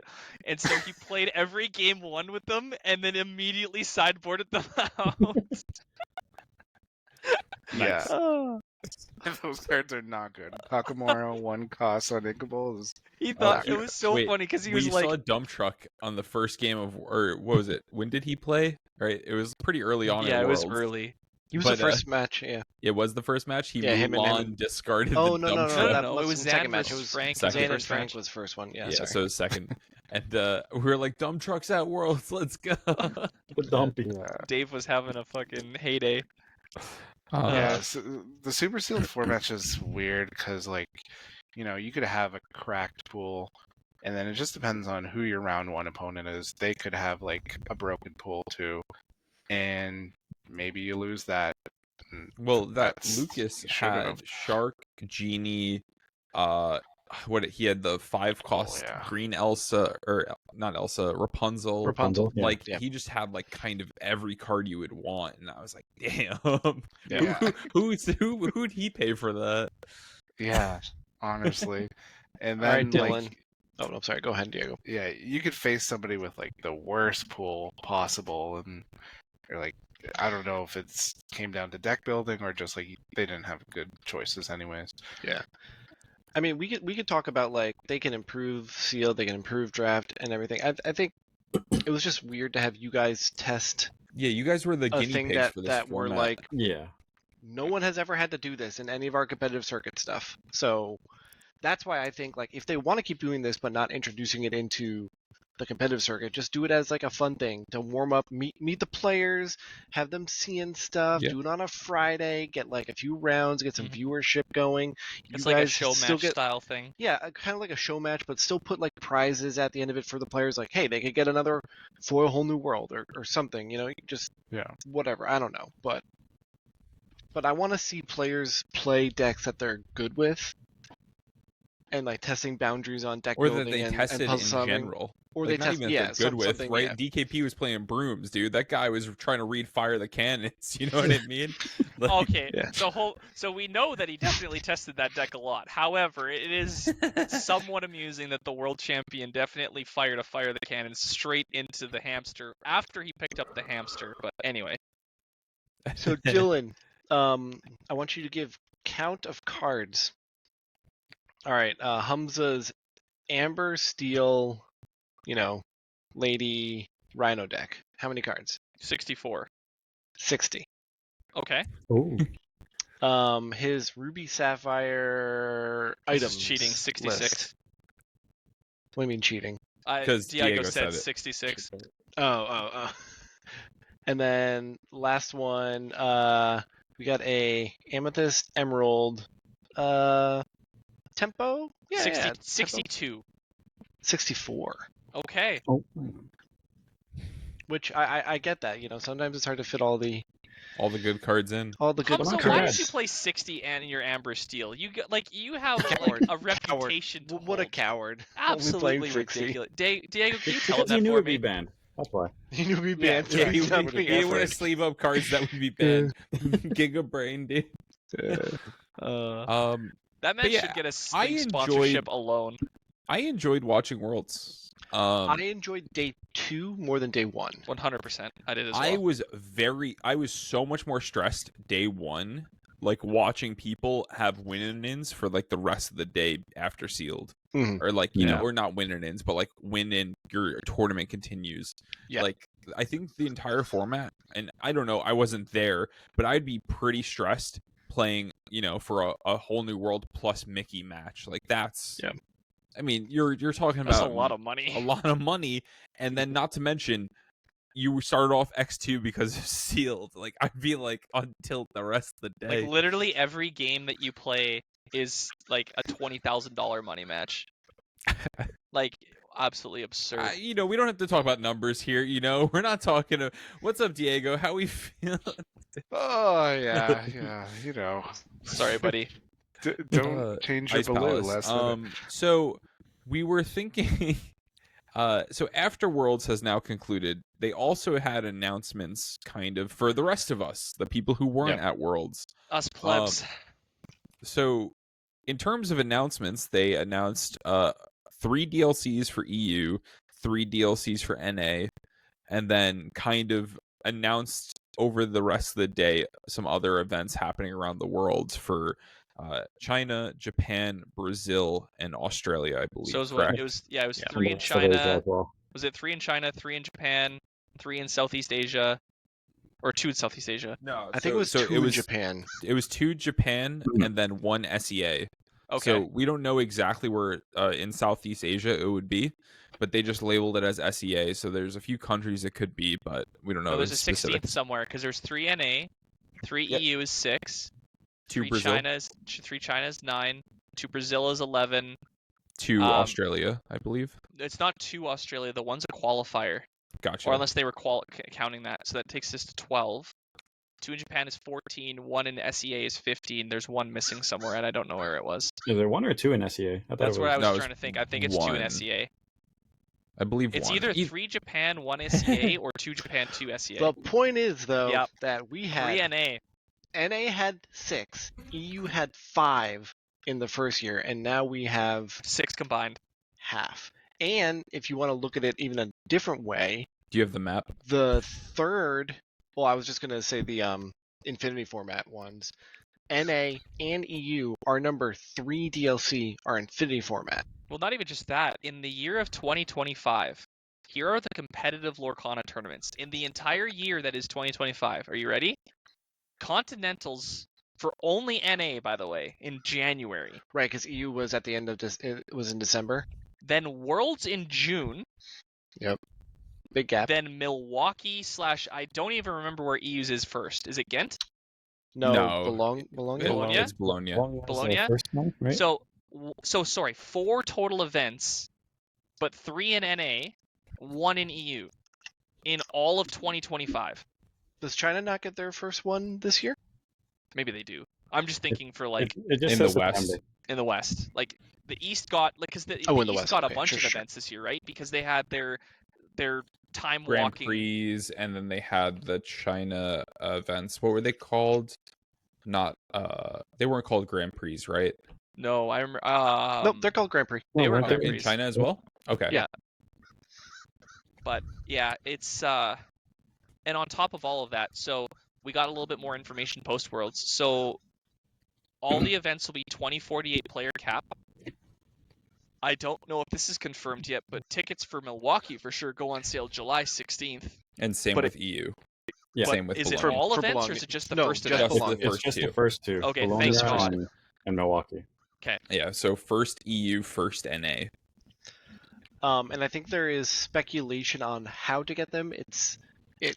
And so he played every game 1 with them and then immediately sideboarded them out. Yeah. Oh. Those cards are not good. Kakamora 1-cost uninkable is He thought Oh, it was so Wait, funny because he we was like, saw a dump truck on the first game of, or what was it? When did he play? Right, it was pretty early on. yeah, in it was Worlds. early. He was But, the first match, yeah. It was the first match. He Yeah, him and- Mulan discarded Oh, the no, dump no, truck. that no, it was the second Zan match. It versus was Frank. Second. Zan and First Frank match. was first one. Yeah, Yeah, sorry. so second, and we were like, dump trucks at Worlds, let's go. The dumping. Dave was having a fucking heyday. Yeah, so the Super Sealed format is weird because, like, you could have a cracked pool, and then it just depends on who your round 1 opponent is. They could have, like, a broken pool, too, and maybe you lose that. Well, that That's- Lucas you shouldn't had have. Shark, Genie, he had the 5-cost yeah. green Elsa, or not Elsa, Rapunzel. Rapunzel. Yeah. Like Yeah. he just had like kind of every card you would want, and I was like, damn, Yeah. who'd he pay for that? Yeah, honestly. And All right, then, Dylan. like, Oh, I'm sorry. Go ahead, Diego. yeah, you could face somebody with, like, the worst pool possible, and you're like, I don't know if it's came down to deck building or just like they didn't have good choices anyways. Yeah. I mean, we could talk about like they can improve sealed, they can improve draft and everything. I think it was just weird to have you guys test Yeah, you guys were the a guinea thing pigs that for this that were format. like Yeah. no one has ever had to do this in any of our competitive circuit stuff. So that's why I think like if they want to keep doing this but not introducing it into the competitive circuit, just do it as like a fun thing to warm up, meet the players, have them seeing stuff, Yeah. do it on a Friday, get like a few rounds, get some Mhm. viewership going. It's You like a guys show still match get, style thing. yeah, kind of like a show match, but still put like prizes at the end of it for the players. Like, hey, they could get another for a whole new world or something. Just Yeah. whatever. I don't know, but I want to see players play decks that they're good with, and like testing boundaries on deck or building that they and tested in puzzle solving. general. Or Like, they not test, even if yeah, they're good with, something, right? yeah. DKP was playing brooms, dude. That guy was trying to read Fire the Cannons. You know what I mean? Like, Okay, Yeah. so we know that he definitely tested that deck a lot. However, it is somewhat amusing that the world champion definitely fired the cannon straight into the hamster after he picked up the hamster. But anyway, So Dylan, I want you to give count of cards. All right, Hamza's Amber, Steel, Lady, Rhino deck. How many cards? 64. 60. Okay, Oh. His Ruby Sapphire this items. is cheating. 66. list. What do you mean cheating? 'Cause Diego Diego said said it. 66. Oh. And then last one, we got a Amethyst, Emerald, Tempo? Yeah, 60, Tempo. 62. 64. Okay. Oh. Which I get that, sometimes it's hard to fit all the good cards in. good Hamza, not why cards. did you play 60 and your Amber Steel? You have Coward. like a reputation to What a hold. coward. Absolutely Only playing 60. ridiculous. Diego, can you tell him Because he that knew for it'd be me? banned. That's why. You knew me Yeah, banned. Yeah, for he not would putting want to effort. sleeve up cards that would be banned. Giga Brain, dude. That man yeah, should get a I Sting enjoyed- sponsorship alone. I enjoyed watching Worlds. I enjoyed day 2 more than day 1. 100%. I did as well. I was so much more stressed day 1, like watching people have win-ins for like the rest of the day after sealed, Mhm. or like Yeah. or not win-ins, but like win in your tournament continues. Yeah. Like I think the entire format, and I don't know, I wasn't there, but I'd be pretty stressed playing, for a whole new world plus Mickey match. Like that's, Yeah. I mean, you're talking That's a about lot of money. a lot of money, and then not to mention you started off X2 because of sealed. Like I'd be like on tilt the rest of the day. Like literally every game that you play is like a $20,000 money match. Like absolutely absurd. We don't have to talk about numbers here. We're not talking. What's up, Diego? How we feel? Oh yeah, Sorry, buddy. Don't change your Ice balloon Palace. last minute. So we were thinking. So after Worlds has now concluded, they also had announcements, kind of, for the rest of us, the people who weren't at Worlds. Us plebs. So, in terms of announcements, they announced 3 DLCs for EU, 3 DLCs for NA, and then kind of announced over the rest of the day some other events happening around the world for China, Japan, Brazil, and Australia, I believe. So it was 3 in And Australia China. as well. Was it 3 in China, 3 in Japan, 3 in Southeast Asia, or 2 in Southeast Asia? No, I think it was 2 in Japan. It was 2 Japan and then 1 SEA. Okay. So we don't know exactly where in Southeast Asia it would be, but they just labeled it as SEA. So there's a few countries it could be, but we don't know. No, there's a specific. 16th somewhere because there's 3 NA, 3 Yep. EU is 6, 2 3 Brazil, China is 9, 2 Brazil is 11. 2 Australia, I believe. It's not 2 Australia. The one's a qualifier, Gotcha. or unless they were counting that, so that takes us to 12. 2 in Japan is 14. 1 in SEA is 15. There's 1 missing somewhere, and I don't know where it was. Is there 1 or 2 in SEA? I thought That's it what was... I was No, trying to think. I think it's 2 in 1. SEA. I believe It's 1. either 3 Japan, 1 SEA, or 2 Japan, 2 SEA. The point is, though, Yep. that we 3 had NA. NA had 6, EU had 5 in the first year, and now we have 6 combined. half. And if you want to look at it even a different way, Do you have the map? the third, well, I was just going to say the Infinity format ones, NA and EU, our number 3 DLC are Infinity format. Well, not even just that. In the year of 2025, here are the competitive Lorcana tournaments. In the entire year that is 2025, are you ready? Continentals for only NA, by the way, in January. Right, because EU was at the end of this, it was in December. Then Worlds in June. Big gap. Then Milwaukee / I don't even remember where EU's is first. Is it Ghent? No, No. Bologna. Bologna? It's Bologna. Bologna? The first one, right? So sorry, 4 total events, but 3 in NA, 1 in EU, in all of 2025. Does China not get their first one this year? Maybe they do. I'm just thinking for like it just in the says West. September. in the West, like the East got because the in East the West, got okay, a bunch sure, of sure. events this year, right? Because they had their time Grand walking. Prix, and then they had the China events. What were they called? Not they weren't called Grand Prix, right? No, I remember. Nope, they're called Grand Prix. They Oh, were weren't Grand they? In Prix. China as well. Okay. Yeah. But yeah, it's and on top of all of that, so we got a little bit more information post Worlds. So all the events will be 2048 player cap. I don't know if this is confirmed yet, but tickets for Milwaukee for sure go on sale July 16th. And same But with EU. Yeah. But Same with is it Bologna. all For events or Bologna. is it just the No, first just event? Just Bologna. the It's first just two. the first 2. Okay, Bologna thanks, God. and Milwaukee. Yeah, so first EU, first NA. And I think there is speculation on how to get them.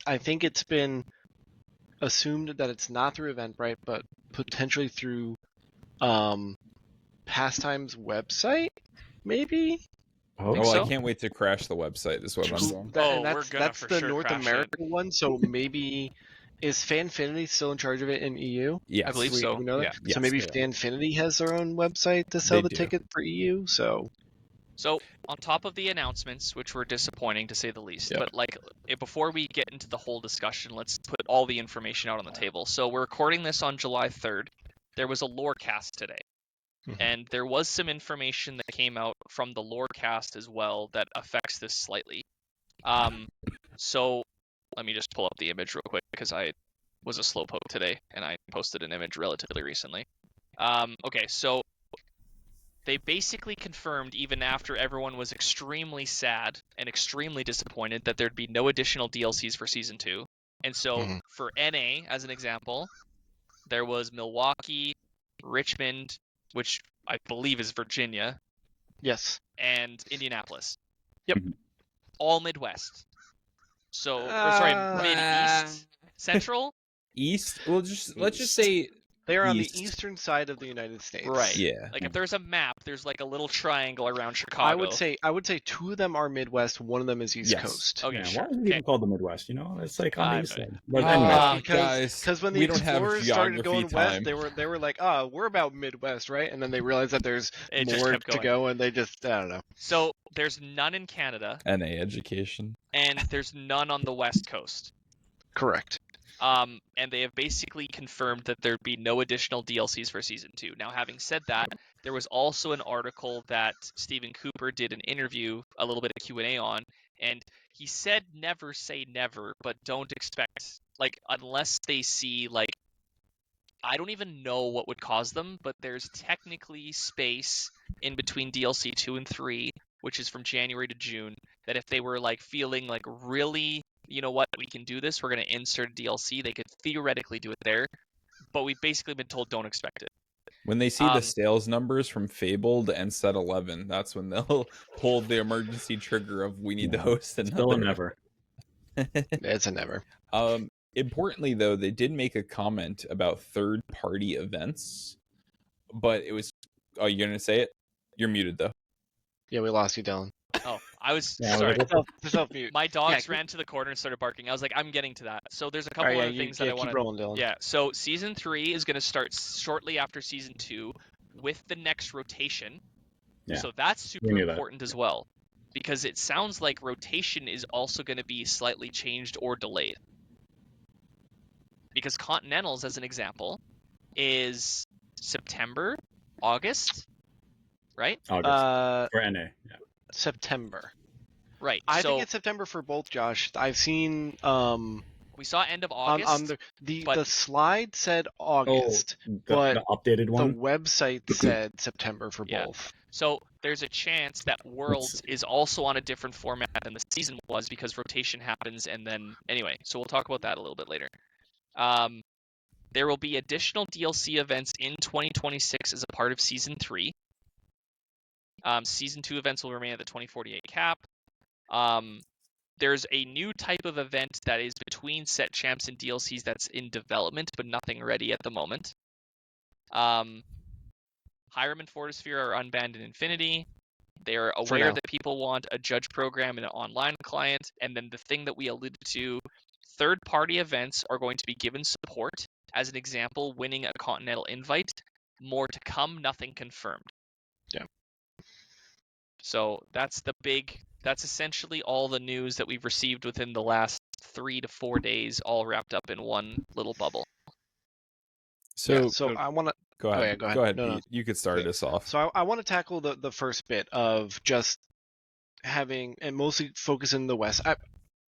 I think it's been assumed that it's not through Eventbrite, but potentially through Pastime's website, maybe. Oh, Think Oh, so? I can't wait to crash the website. Is what I'm saying. Oh, And we're gonna that's for the sure North crash it. American one, so maybe is Fanfinity still in charge of it in EU? Yes. I believe Do we- so. do we know that? Yeah. So Yes, maybe they are. Fanfinity has their own website to sell They the do. ticket for EU. So So on top of the announcements, which were disappointing to say the least, Yep. but like before we get into the whole discussion, let's put all the information out on the table. So we're recording this on July 3rd. There was a Lorecast today, Mhm. and there was some information that came out from the Lorecast as well that affects this slightly. So let me just pull up the image real quick because I was a slowpoke today and I posted an image relatively recently. Okay, so they basically confirmed, even after everyone was extremely sad and extremely disappointed, that there'd be no additional DLCs for Season 2. And so, for NA, as an example, there was Milwaukee, Richmond, which I believe is Virginia, Yes. and Indianapolis. Yep. All Midwest. So, Mid-East? Central? East. Well, let's just say They are on East. the eastern side of the United States. Right. Yeah. Like, if there's a map, there's like a little triangle around Chicago. I would say two of them are Midwest, one of them is East Yes. Coast. Okay, Yeah, sure. why is it even called the Midwest? You know, it's like on the east know. side. But anyway, Guys, Because when the we don't have explorers started going geography west, time. they were like, "Ah, we're about Midwest, right?" And then they realized that there's It just more kept to going. go, and they just I don't know. So, there's none in Canada, NA education. and there's none on the West Coast. Correct. And they have basically confirmed that there'd be no additional DLCs for Season 2. Now, having said that, there was also an article that Stephen Cooper did an interview, a little bit of Q&A on, and he said never say never, but don't expect, like, unless they see, like, I don't even know what would cause them, but there's technically space in between DLC 2 and 3, which is from January to June, that if they were, like, feeling, like, really, you know what, we can do this, we're going to insert a DLC, they could theoretically do it there, but we've basically been told don't expect it. When they see the sales numbers from Fabled and Set 11, that's when they'll pull the emergency trigger of we need to host another. still a never. It's a never. Importantly, though, they did make a comment about third-party events, but it was... Oh, you're going to say it? You're muted, though. Yeah, we lost you, Dylan. Oh, I was Yeah, sorry. Self-mute. My dogs Yeah, ran to the corner and started barking. I was like, I'm getting to that. So there's a All couple right, other yeah, things that I want keep to... rolling, Dylan. Yeah, so Season 3 is going to start shortly after Season 2 with the next rotation. Yeah, So that's super knew that. important as well. Because it sounds like rotation is also going to be slightly changed or delayed. Because Continentals, as an example, is September, August, right? August for NA. Yeah. September. Right. I so think it's September for both, Josh. I've seen we saw end of August. on the but- slide said August, but the updated the one. website said September for Yeah. both. So there's a chance that Worlds is also on a different format than the season was because rotation happens and then anyway. So we'll talk about that a little bit later. There will be additional DLC events in 2026 as a part of Season 3. Season 2 events will remain at the 2048 cap. There's a new type of event that is between set champs and DLCs that's in development, but nothing ready at the moment. Hiram and Fortisphere are unbanned in Infinity. They're aware now. that people want a judge program and an online client. And then the thing that we alluded to, third-party events are going to be given support. As an example, winning a Continental invite. More to come, nothing confirmed. Yeah. So that's essentially all the news that we've received within the last 3 to 4 days, all wrapped up in one little bubble. So I want to. go ahead. yeah, go ahead. Go ahead. No, no. Pete. You could start us off. So I want to tackle the first bit of just having and mostly focus in the West.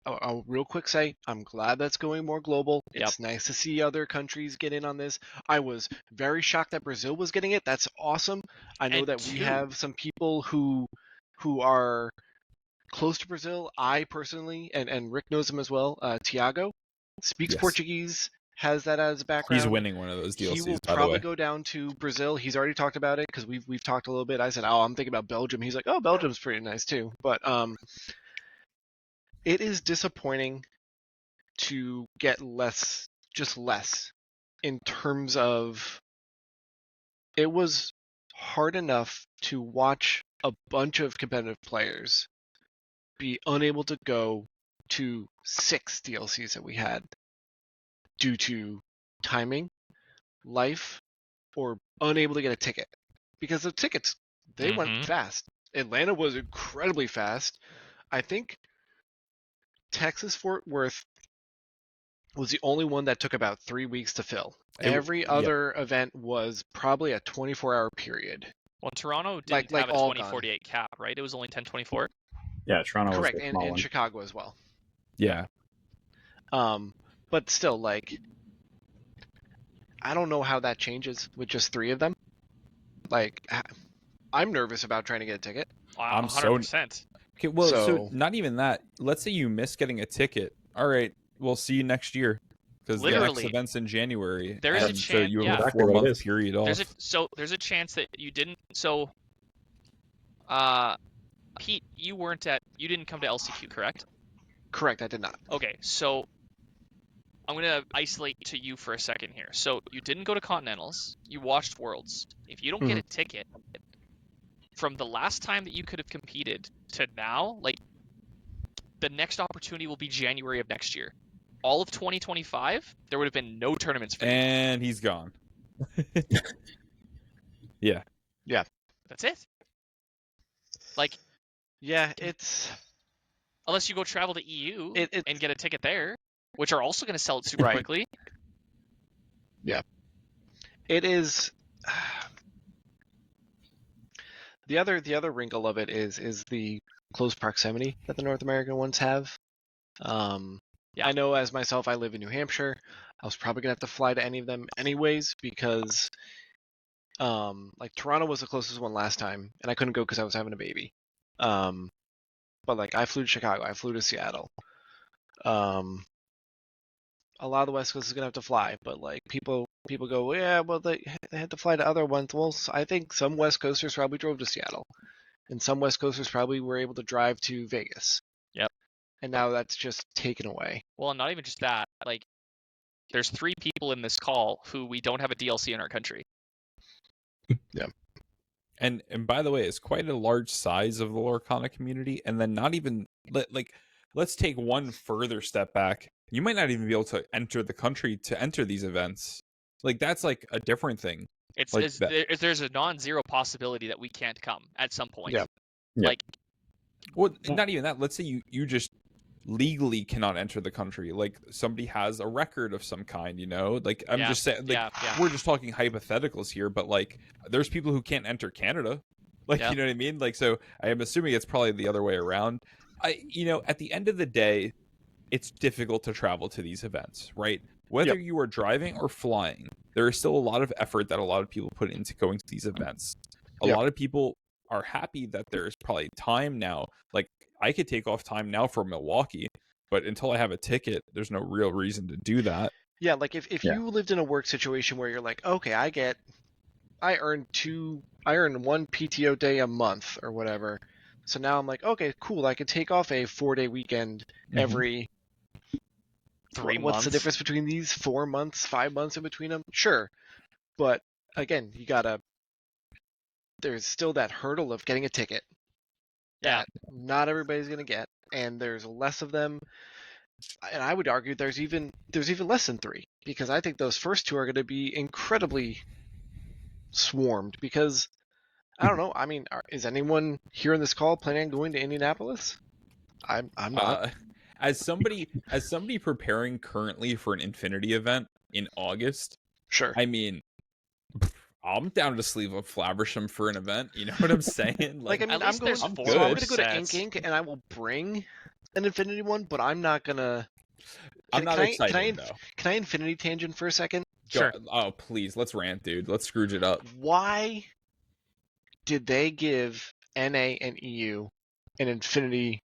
I'll real quick say I'm glad that's going more global. It's nice to see other countries get in on this. I was very shocked that Brazil was getting it. That's awesome. I know And that we have some people who are close to Brazil. I personally, and Rick knows him as well. Tiago speaks Yes. Portuguese, has that as a background. He's winning one of those DLCs, He will by the probably way. go down to Brazil. He's already talked about it because we've talked a little bit. I said, "Oh, I'm thinking about Belgium." He's like, "Oh, Belgium's pretty nice too." But it is disappointing to get less in terms of it was hard enough to watch a bunch of competitive players be unable to go to 6 DLCs that we had due to timing, life, or unable to get a ticket. Because the tickets, they went fast. Atlanta was incredibly fast. I think Texas Fort Worth was the only one that took about 3 weeks to fill. Every other event was probably a 24-hour period. Well, Toronto didn't have a 2048 cap, right? It was only 1024. Yeah, Toronto Correct, was the and small one. Chicago as well. Yeah. But still, like, I don't know how that changes with just 3 of them. Like, I'm nervous about trying to get a ticket. I'm 100%. Okay, well, so So- not even that. Let's say you miss getting a ticket. All right, we'll see you next year because the next Literally. event's in January. There is a and so chance- you have yeah. a Exactly what it 4-month is. period off. There's a chance that you didn't. So, Pete, you didn't come to LCQ, correct? Correct, I did not. Okay, so I'm gonna isolate to you for a second here. So you didn't go to Continentals. You watched Worlds. If you don't get a ticket from the last time that you could have competed to now, like the next opportunity will be January of next year. All of 2025, there would have been no tournaments for you. And he's gone. That's it. Like, Yeah, it's unless you go travel to EU It- and get a ticket there, which are also going to sell it super Right. quickly. it is. The other wrinkle of it is the close proximity that the North American ones have. Yeah. I know as myself, I live in New Hampshire. I was probably gonna have to fly to any of them anyways because, like Toronto was the closest one last time, and I couldn't go because I was having a baby. But like I flew to Chicago, I flew to Seattle. A lot of the West Coast is gonna have to fly, but like people go, yeah, well they had to fly to other ones. Well, I think some West Coasters probably drove to Seattle, and some West Coasters probably were able to drive to Vegas. Yep. And now that's just taken away. Well, and not even just that. Like, there's 3 people in this call who we don't have a DLC in our country. And by the way, it's quite a large size of the Lorcana community. And then not even like, let's take one further step back. You might not even be able to enter the country to enter these events. Like that's like a different thing. It's Like that. there's a non-zero possibility that we can't come at some point. Yeah. Yeah. Like, Well, not even that. Let's say you just legally cannot enter the country. Like somebody has a record of some kind, you know? Like I'm Yeah, just saying, like yeah. we're just talking hypotheticals here, but like there's people who can't enter Canada. Like Yeah. you know what I mean? Like so I am assuming it's probably the other way around. At the end of the day, it's difficult to travel to these events, right? Whether you are driving or flying, there is still a lot of effort that a lot of people put into going to these events. A Yep. lot of people are happy that there's probably time now. Like I could take off time now for Milwaukee, but until I have a ticket, there's no real reason to do that. Yeah, like if Yeah. you lived in a work situation where you're like, okay, I earn 1 PTO day a month or whatever. So now I'm like, okay, cool, I could take off a 4-day weekend every 3 what's months. the difference between these? 4 months, 5 months in between them? Sure. But again, there's still that hurdle of getting a ticket Yeah. that not everybody's gonna get, and there's less of them. And I would argue there's even less than 3, because I think those first 2 are gonna be incredibly swarmed, because I don't know, I mean, is anyone here in this call planning on going to Indianapolis? I'm not. As somebody preparing currently for an Infinity event in August, Sure. I mean, I'm down to sleeve up Flaversham for an event. You know what I'm saying? Like, I mean, at least I'm there's going. four So I'm good. gonna go to sets. Ink and I will bring an Infinity one, but I'm not gonna. I'm not can excited I, though. Can I Infinity tangent for a second? Go- Oh please, let's rant, dude. Let's Scrooge it up. Why did they give NA and EU an Infinity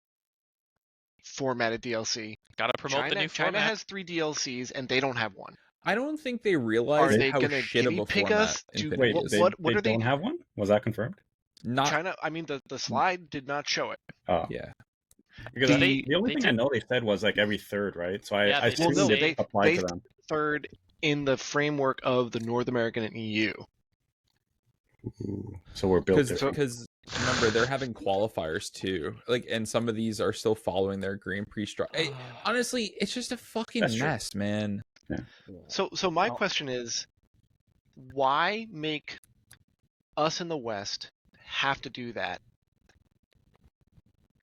formatted DLC? Gotta promote the new China format. has 3 DLCs and they don't have one. I don't think they realize Are they how gonna shit of a guinea pig format us to- Infinity Wait, What- is. they, what they are they- don't have one? Was that confirmed? Not China. I mean, the slide did not show it. Oh, yeah. because They- the only they thing I did- know they said was like every third, right? So Yeah, I they assumed did it say- applied they- to them. Third in the framework of the North American and EU. Ooh, so we're built different. Because remember they're having qualifiers too. Like, and some of these are still following their green pre-struct. Honestly, it's just a fucking That's true. mess, man. So my question is, why make us in the West have to do that?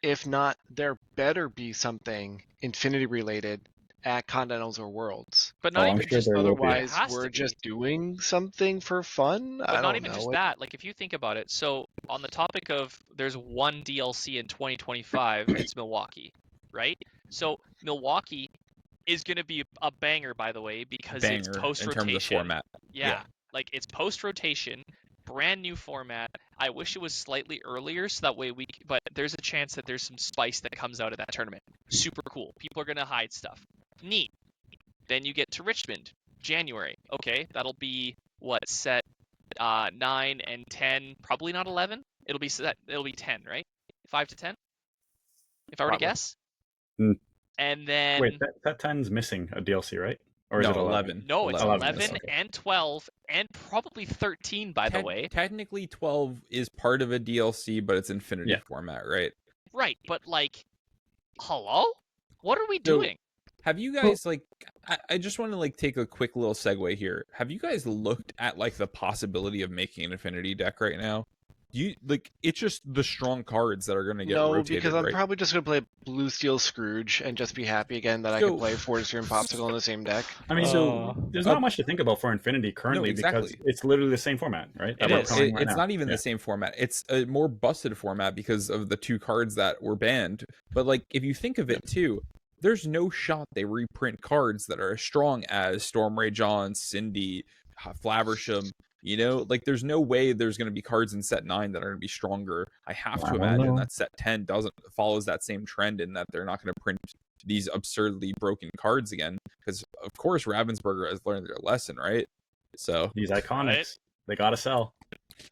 If not, there better be something Infinity related at Continentals or Worlds. But Oh, not I'm even sure just there will be. Otherwise, It has we're to be. just doing something for fun. I But don't not even know. just that. Like, if you think about it, so on the topic of there's one DLC in 2025, it's Milwaukee, right? So Milwaukee is going to be a banger, by the way, because it's Banger post in terms of rotation. format. Yeah, like it's post rotation. brand new format. I wish it was slightly earlier so that way but there's a chance that there's some spice that comes out of that tournament. Super cool. People are going to hide stuff. Neat. Then you get to Richmond, January. Okay, that'll be set 9 and 10, probably not 11. It'll be 10, right? 5 to 10? If I were to guess. Mm. And then Wait, that 10's missing a DLC, right? Or is No, it 11? No, it's 11 okay. and 12 and probably 13 by the way. Technically 12 is part of a DLC, but it's Infinity format, right? Right, but like, hello? What are we doing? Have you guys I just want to take a quick little segue here. Have you guys looked at the possibility of making an Infinity deck right now? It's just the strong cards that are going to get rotated. No, because I'm right? probably just going to play Blue Steel Scrooge and just be happy again that I can play Fortitude and Popsicle in the same deck. I mean, there's not much to think about for Infinity currently because it's literally the same format, right? It's not even the same format. It's a more busted format because of the 2 cards that were banned. But if you think of it too, there's no shot they reprint cards that are as strong as Stormray John, Cindy, Flaversham. There's no way there's going to be cards in set 9 that are going to be stronger. I have to imagine that set 10 follows that same trend in that they're not going to print these absurdly broken cards again. Because, of course, Ravensburger has learned their lesson, right? So these iconics, they got to sell.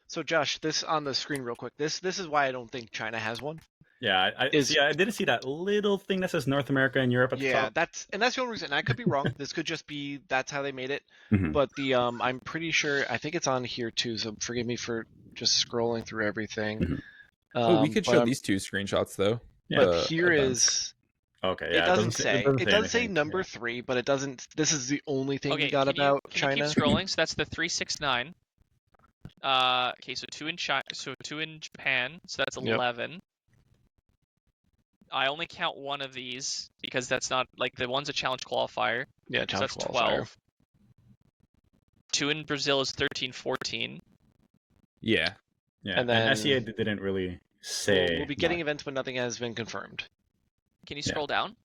So, Josh, this on the screen real quick. This is why I don't think China has one. Yeah, I didn't see that little thing that says North America and Europe at the top. That's the only reason. I could be wrong. This could just be that's how they made it. Mm-hmm. But I'm pretty sure. I think it's on here too. So forgive me for just scrolling through everything. Mm-hmm. We could show these 2 screenshots though. Yeah, but here is. Okay. Yeah, it doesn't say. It does say anything. number 3, but it doesn't. This is the only thing Okay, we got about Can you China. keep scrolling? So that's the 369. Okay, so 2 in China, so 2 in Japan, so that's 11. Yep. I only count one of these because that's not the one's a challenge qualifier. Yeah, challenge so that's qualifier. 12. 2 in Brazil is 13, 14. Yeah. And then SEA didn't really say. We'll be getting events, but nothing has been confirmed. Can you scroll down?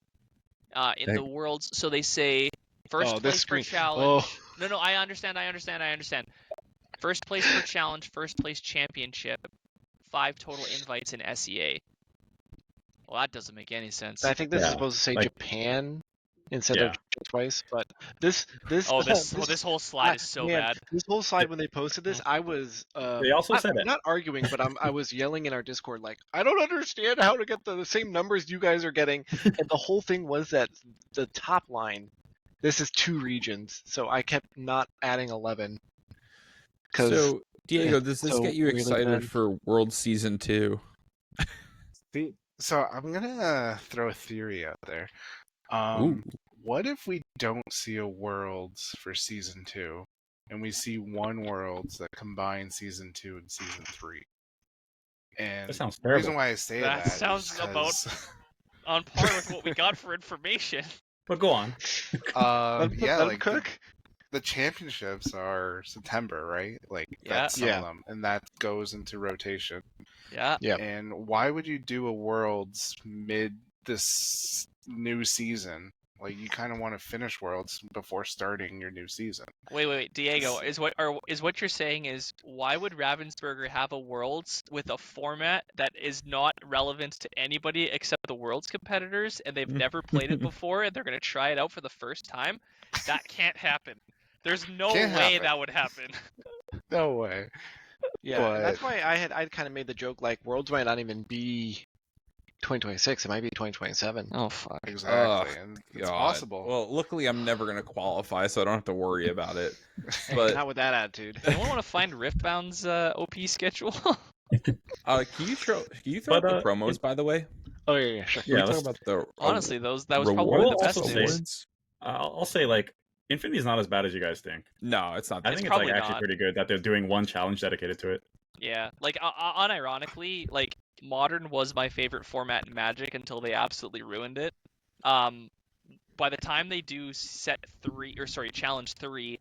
In the worlds, so they say first place per challenge. No, I understand. First place per challenge, first place championship, 5 total invites in SEA. Well, that doesn't make any sense. I think this is supposed to say Japan instead of twice, but this whole slide is so bad. This whole slide when they posted this, I was they also said it. Not arguing, but I was yelling in our Discord I don't understand how to get the same numbers you guys are getting, and the whole thing was that the top line, this is 2 regions, so I kept not adding 11. So Diego, does this get you excited for World Season 2? So I'm gonna throw a theory out there. What if we don't see a Worlds for Season 2, and we see one Worlds that combines Season 2 and Season 3? And that sounds The terrible. reason why I say that sounds is about on par with what we got for information. But go on. Cook. The championships are September, right? That's some of them, and that goes into rotation. Yeah. And why would you do a Worlds mid this new season? You kind of want to finish Worlds before starting your new season. Wait, Diego, is what you're saying is why would Ravensburger have a Worlds with a format that is not relevant to anybody except the Worlds competitors, and they've never played it before, and they're going to try it out for the first time? That can't happen. There's no way that would happen. No way. Yeah, but that's why I kind of made the joke Worlds might not even be 2026. It might be 2027. Oh fuck. Exactly. And it's possible. Well, luckily I'm never going to qualify, so I don't have to worry about it. But not with that attitude. Anyone want to find Riftbound's OP schedule? Can you throw up the promos, by the way? Oh yeah, sure. Yeah, let's talk about the honestly, that was probably one of the best news. I'll say Infinity is not as bad as you guys think. No, it's not. I think it's actually pretty good that they're doing one challenge dedicated to it. Yeah, unironically, Modern was my favorite format in Magic until they absolutely ruined it. By the time they do challenge 3,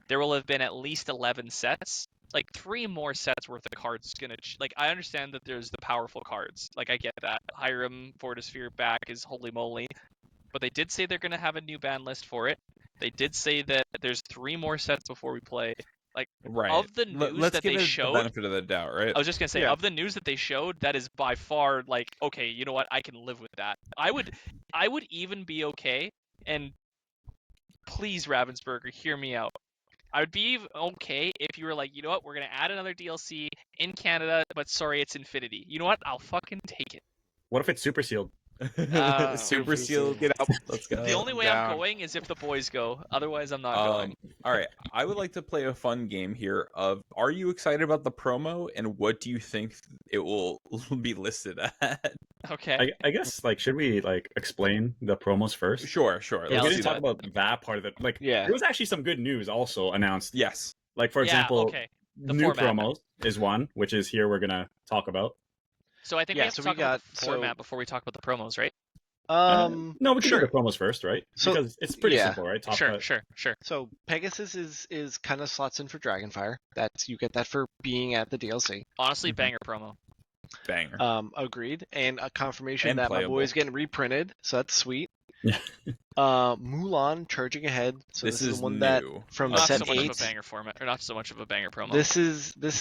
there will have been at least 11 sets. 3 more sets worth of cards is gonna. I understand that there's the powerful cards. I get that. Hiram, Fortisphere back is holy moly. But they did say they're gonna have a new ban list for it. They did say that there's 3 more sets before we play. Like Right. of the news Let's that give they it the showed, benefit of the doubt, right? I was just gonna say Yeah. of the news that they showed, that is by far like okay, you know what? I can live with that. I would even be okay. And please, Ravensburger, hear me out. I would be okay if you were like, you know what? We're gonna add another DLC in Canada, but sorry, it's Infinity. You know what? I'll fucking take it. What if it's super sealed? Super sealed, get out. Let's go. The only way down. I'm going is if the boys go. Otherwise, I'm not going. All right, I would like to play a fun game here. Are you excited about the promo, and what do you think it will be listed at? Okay. I guess like should we like explain the promos first? Sure. Yeah, we let's didn't do talk that. about that part of it. Like, Yeah. there was actually some good news also announced. Yes. Like for Yeah, example, okay. The new format. promos is one, which is here we're gonna talk about. So I think Yeah, we have so to we talk about the got- format before we talk about the promos, right? No, we can sure. do the promos first, right? So- Because it's pretty yeah. simple, right? Top Sure, cut. sure. So Pegasus is kind of slots in for Dragonfire. That's you get that for being at the DLC. Honestly, Mhm. banger promo. Banger. Agreed, and a confirmation And that my playable. boy's getting reprinted, so that's sweet. Yeah. Mulan charging ahead. So this is the one new. that from Not set so much 8. of a banger format, or not so much of a banger promo. This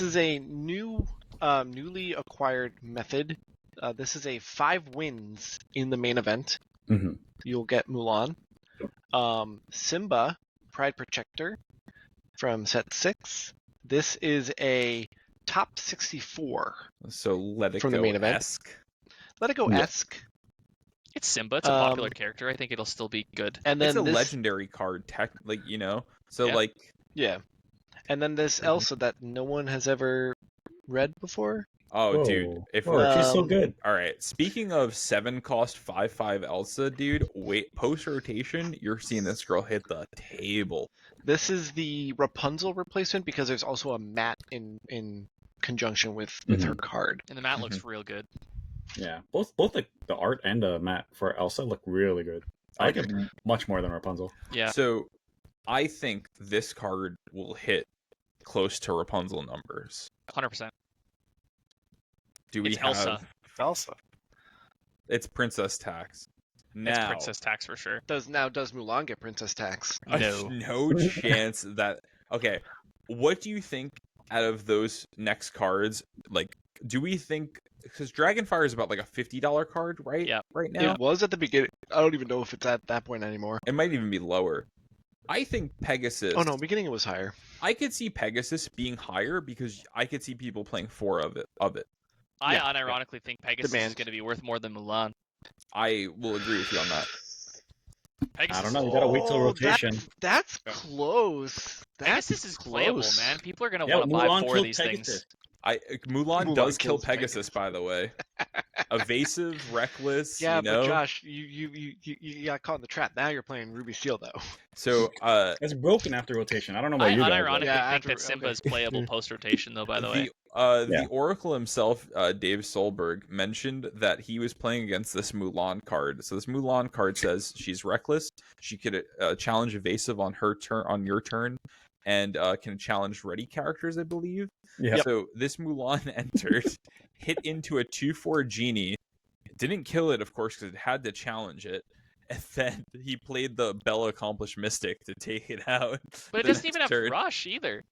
is a new newly acquired method. This is a 5 wins in the main event. Mhm. You'll get Mulan. Simba, Pride Protector from set 6. This is a top 64. So let it From the go main event. esque. Let it go esque. It's Simba. It's a popular character. I think it'll still be good. And then It's a this, legendary card, So Yeah. like, yeah. And then this Elsa that no one has ever read before. oh Whoa. dude, if Whoa, we're she's so Um, good. all right. Speaking of 7-cost 5/5 Elsa, dude, wait, post rotation, you're seeing this girl hit the table. This is the Rapunzel replacement because there's also a mat in conjunction with her card. And the mat looks real good. Yeah, both like the art and the mat for Elsa look really good. I like it much more than Rapunzel. Yeah. So I think this card will hit close to Rapunzel numbers. 100%. Do we It's have Elsa. Elsa. It's Princess Tax. Now, It's Princess Tax for sure. Does Mulan get Princess Tax? No. no chance that. Okay, what do you think out of those next cards? Like, do we think because Dragonfire is about like a $50 card, right? Yeah. Right now, It was at the beginning. I don't even know if it's at that point anymore. it might even be lower. I think Pegasus. Oh no, beginning it was higher. I could see Pegasus being higher because I could see people playing 4 of it. I Yeah. unironically think Pegasus Demand. is going to be worth more than Mulan. I will agree with you on that. Pegasus, I don't know. We gotta wait till rotation. That's close. That's Pegasus is playable, close. man. People are going to Yeah, want to buy Mulan 4 of killed these Pegasus. things. Mulan Mulan does kill kills Pegasus, Pegasus. by the way. Evasive, reckless. Yeah, you know? but Josh, you got caught in the trap. Now you're playing Ruby Seal though. So, It's broken after rotation. I don't know I about you guys. unironically Yeah, think after- that Simba okay. is playable post-rotation, though, by the way. Yeah. The Oracle himself, Dave Solberg, mentioned that he was playing against this Mulan card. So this Mulan card says she's reckless. She could challenge evasive on her turn, on your turn, and can challenge ready characters, I believe. Yeah. So this Mulan entered, hit into a 2/4 genie, didn't kill it, of course, because it had to challenge it. And then he played the Bella Accomplished Mystic to take it out. But it the doesn't even next have turn. rush either.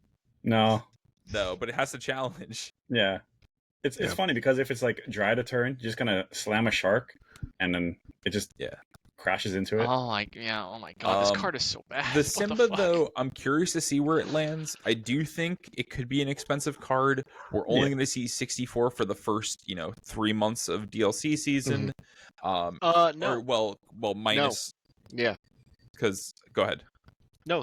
No. No, but it has to challenge. Yeah. It's funny because if it's like dry to turn, you're just gonna slam a shark, and then it just crashes into it. Oh my god, this card is so bad. The What Simba, fuck? though, I'm curious to see where it lands. I do think it could be an expensive card. We're only going to see 64 for the first, 3 months of DLC season. No. Or, well, minus. Yeah. Because, go ahead. No,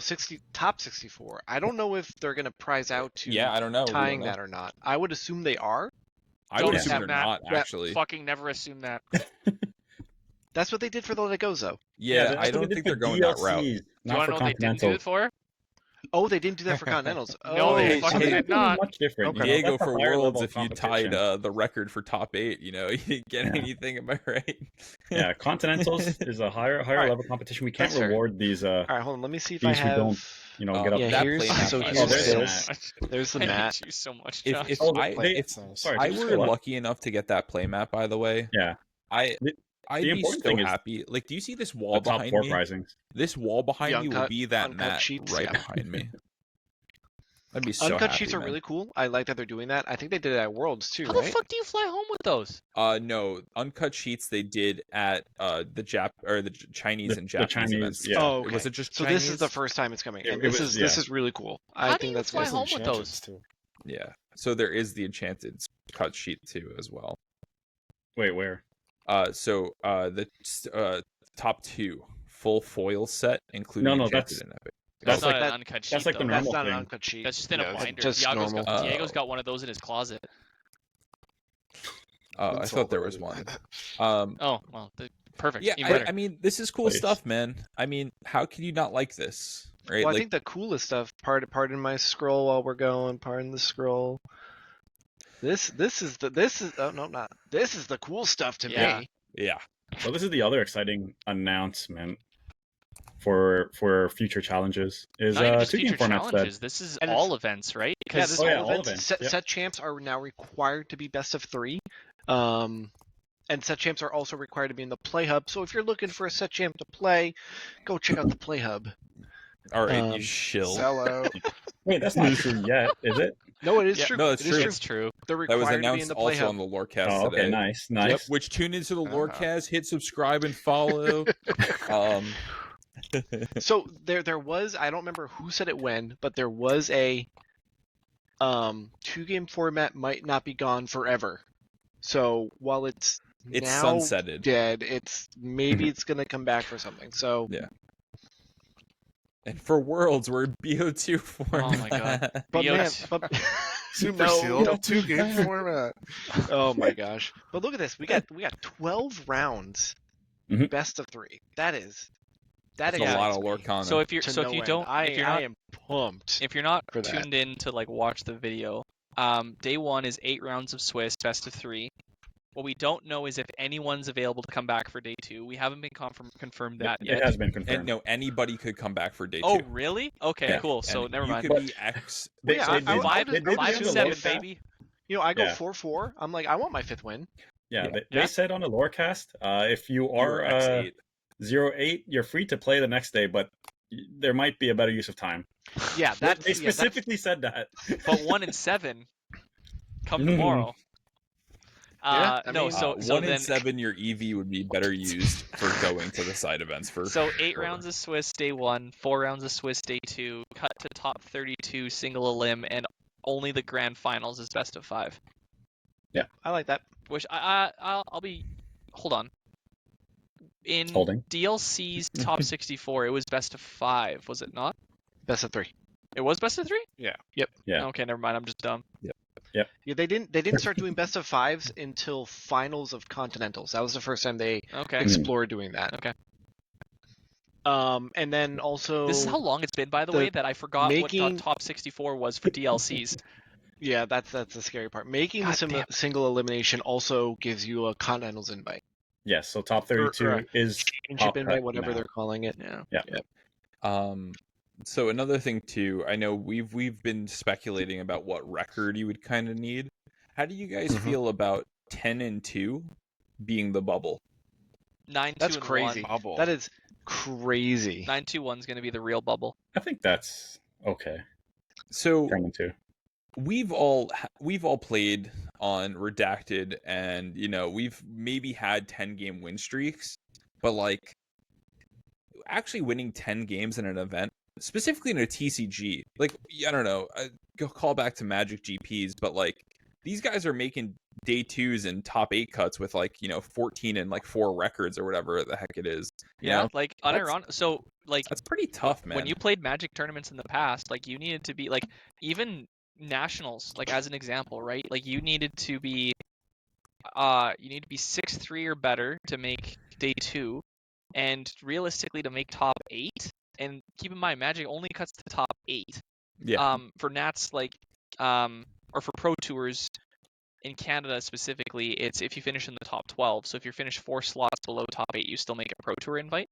top 64. I don't know if they're gonna prize out to Yeah, I don't know. We don't tying know. that or not. I would assume they are. I would Don't assume they're assume that. not, Yeah, actually. Fucking never assume that. That's what they did for the Let It Goes, though. Yeah, that's I what don't they did think for they're going that DLCs, route. Do you not want for to know what they didn't do Continental. it for? Oh, they didn't do that for Continentals. No, Oh, they fucking Something did not. Much different. Okay. Diego, That's a for higher Worlds, level if you competition. tied the record for top 8, you didn't get Yeah. anything, am I right? Yeah, Continentals is a higher Alright. level competition. We can't That's fair. reward these. All right, hold on. Let me see if These I who have. don't, get up. yeah, that here's playmat, so by the here's way. this. There's the I mat. hate you so much, If, Josh. if Oh, I, they- if sorry, I just were go up. lucky enough to get that playmat, by the way, Yeah, I'd the be important so thing is happy. Like, do you see this the wall top behind 4 me? pricings. This wall behind The me will uncut- be that uncut mat sheets, right yeah. behind me. I'd be so Uncut happy, sheets are man. really cool. I like that they're doing that. I think they did it at Worlds too, How right? the fuck do you fly home with those? No, uncut sheets they did at the Chinese and Japanese Chinese, events. yeah. Oh, okay. Was it just So Chinese? this is the first time it's coming, and It this was- is really cool. I How do think you that's fly good. home with those? Too. Yeah. So there is the enchanted cut sheet too as well. Wait, where? The top 2 full foil set, including No, enchanted that's- and epic. That's That's not like an that- uncut sheet. that's like the though. That's normal not an thing. uncut sheet. That's just in a No, it's binder. just Diego's normal. Diego's got one of those in his closet. I That's thought there all was there one. is. Oh well, perfect. Yeah, Even better. I mean, this is cool Please. stuff, man. I mean, how can you not like this, right? Well, I Like, think the coolest stuff. Pardon my scroll while we're going. Pardon the scroll. This is the cool stuff to Yeah. me. yeah, So this is the other exciting announcement for future challenges. Is Not even just 2 game future format challenges. This is And all events, right? Yeah, Because this Oh, yeah, all all events. events, Set, yep. set champs are now required to be best of 3. And set champs are also required to be in the play hub. So if you're looking for a set champ to play, go check out the play hub. all right, Um, you shill. Sell out. Wait, that's not true yet, is it? No, it is Yeah, true. no, it's It is true. it's true. They're That required was to be in announced the play also hub. on the Lorecast Oh, okay, today. nice. Yep, which tune into the Uh-huh. Lorecast, hit subscribe and follow. So there was, I don't remember who said it when, but there was a 2-game format might not be gone forever. So while it's now sunsetted. dead, maybe it's gonna come back for something. So Yeah. And for Worlds, we're BO2 format. Oh my God. but man, BO2. but Super No, sealed no. 2-game format. oh my gosh! But look at this. We got 12 rounds, Mhm. best of 3. That That's a excites lot of me Lorcana. So if to you no end. don't, if you're I not, am pumped. if you're not for that. tuned in to like watch the video, day 1 is 8 rounds of Swiss, best of 3. What we don't know is if anyone's available to come back for day 2. We haven't been confirmed that It yet. has been and confirmed. no, anybody could come back for day 2. Oh really? Okay, Yeah. cool. So And never you mind. could be X. They, Yeah, they I did- would- Five, they did five do and the 7, Lorecast. baby. I go Yeah. 4-4. I'm like, I want my 5th win. Yeah, Yeah. they said on the Lorecast, if you You're are X8. 0-8, you're free to play the next day, but there might be a better use of time. Yeah, They that's specifically said that. But 1 and 7 come Mhm. tomorrow. Yeah, I No, mean, so 1 then in 7, your EV would be better used for going to the side events for. so 8 sure. rounds of Swiss day 1, 4 rounds of Swiss day 2, cut to top 32 single elim, and only the grand finals is best of 5. I like that. Which I'll be. Hold on. In Holding. DLC's top 64, it was best of 5, was it not? Best of 3. It was best of 3? Yeah. Okay, never mind. I'm just dumb. Yeah, they didn't start doing best of 5s until finals of Continentals. That was the first time they Okay. explored doing that. Okay. And then also This is how long it's been, by the the way, that I forgot what making- top 64 was for DLCs. yeah, that's the scary part. Making the God damn. single elimination also gives you a Continentals invite, Yes, so top 32 or is championship top invite, cut whatever now. they're calling it. Yeah. So another thing too, I know we've been speculating about what record you would kind of need. How do you guys Mhm. feel about 10-2 being the bubble? 9-2 That's and crazy. 1. Bubble. That is crazy. 9-2-1 is going to be the real bubble. I think that's okay. So 10-2. we've all played on Redacted, and we've maybe had 10-game win streaks, but like actually winning 10 games in an event, specifically in a TCG, like I don't know, I call back to Magic GPs, but like these guys are making day 2s and top 8 cuts with 14 and 4 records or whatever the heck it is. You Yeah, know? like That's- unironic. So like That's pretty tough, man. when you played Magic tournaments in the past, like you needed to be like even nationals, like as an example, right? Like you needed to be 6-3 or better to make day 2, and realistically to make top 8. And keep in mind, Magic only cuts to top 8. Yeah. For Nats, or for Pro Tours in Canada specifically, it's if you finish in the top 12. So if you're finished 4 slots below top 8, you still make a Pro Tour invite.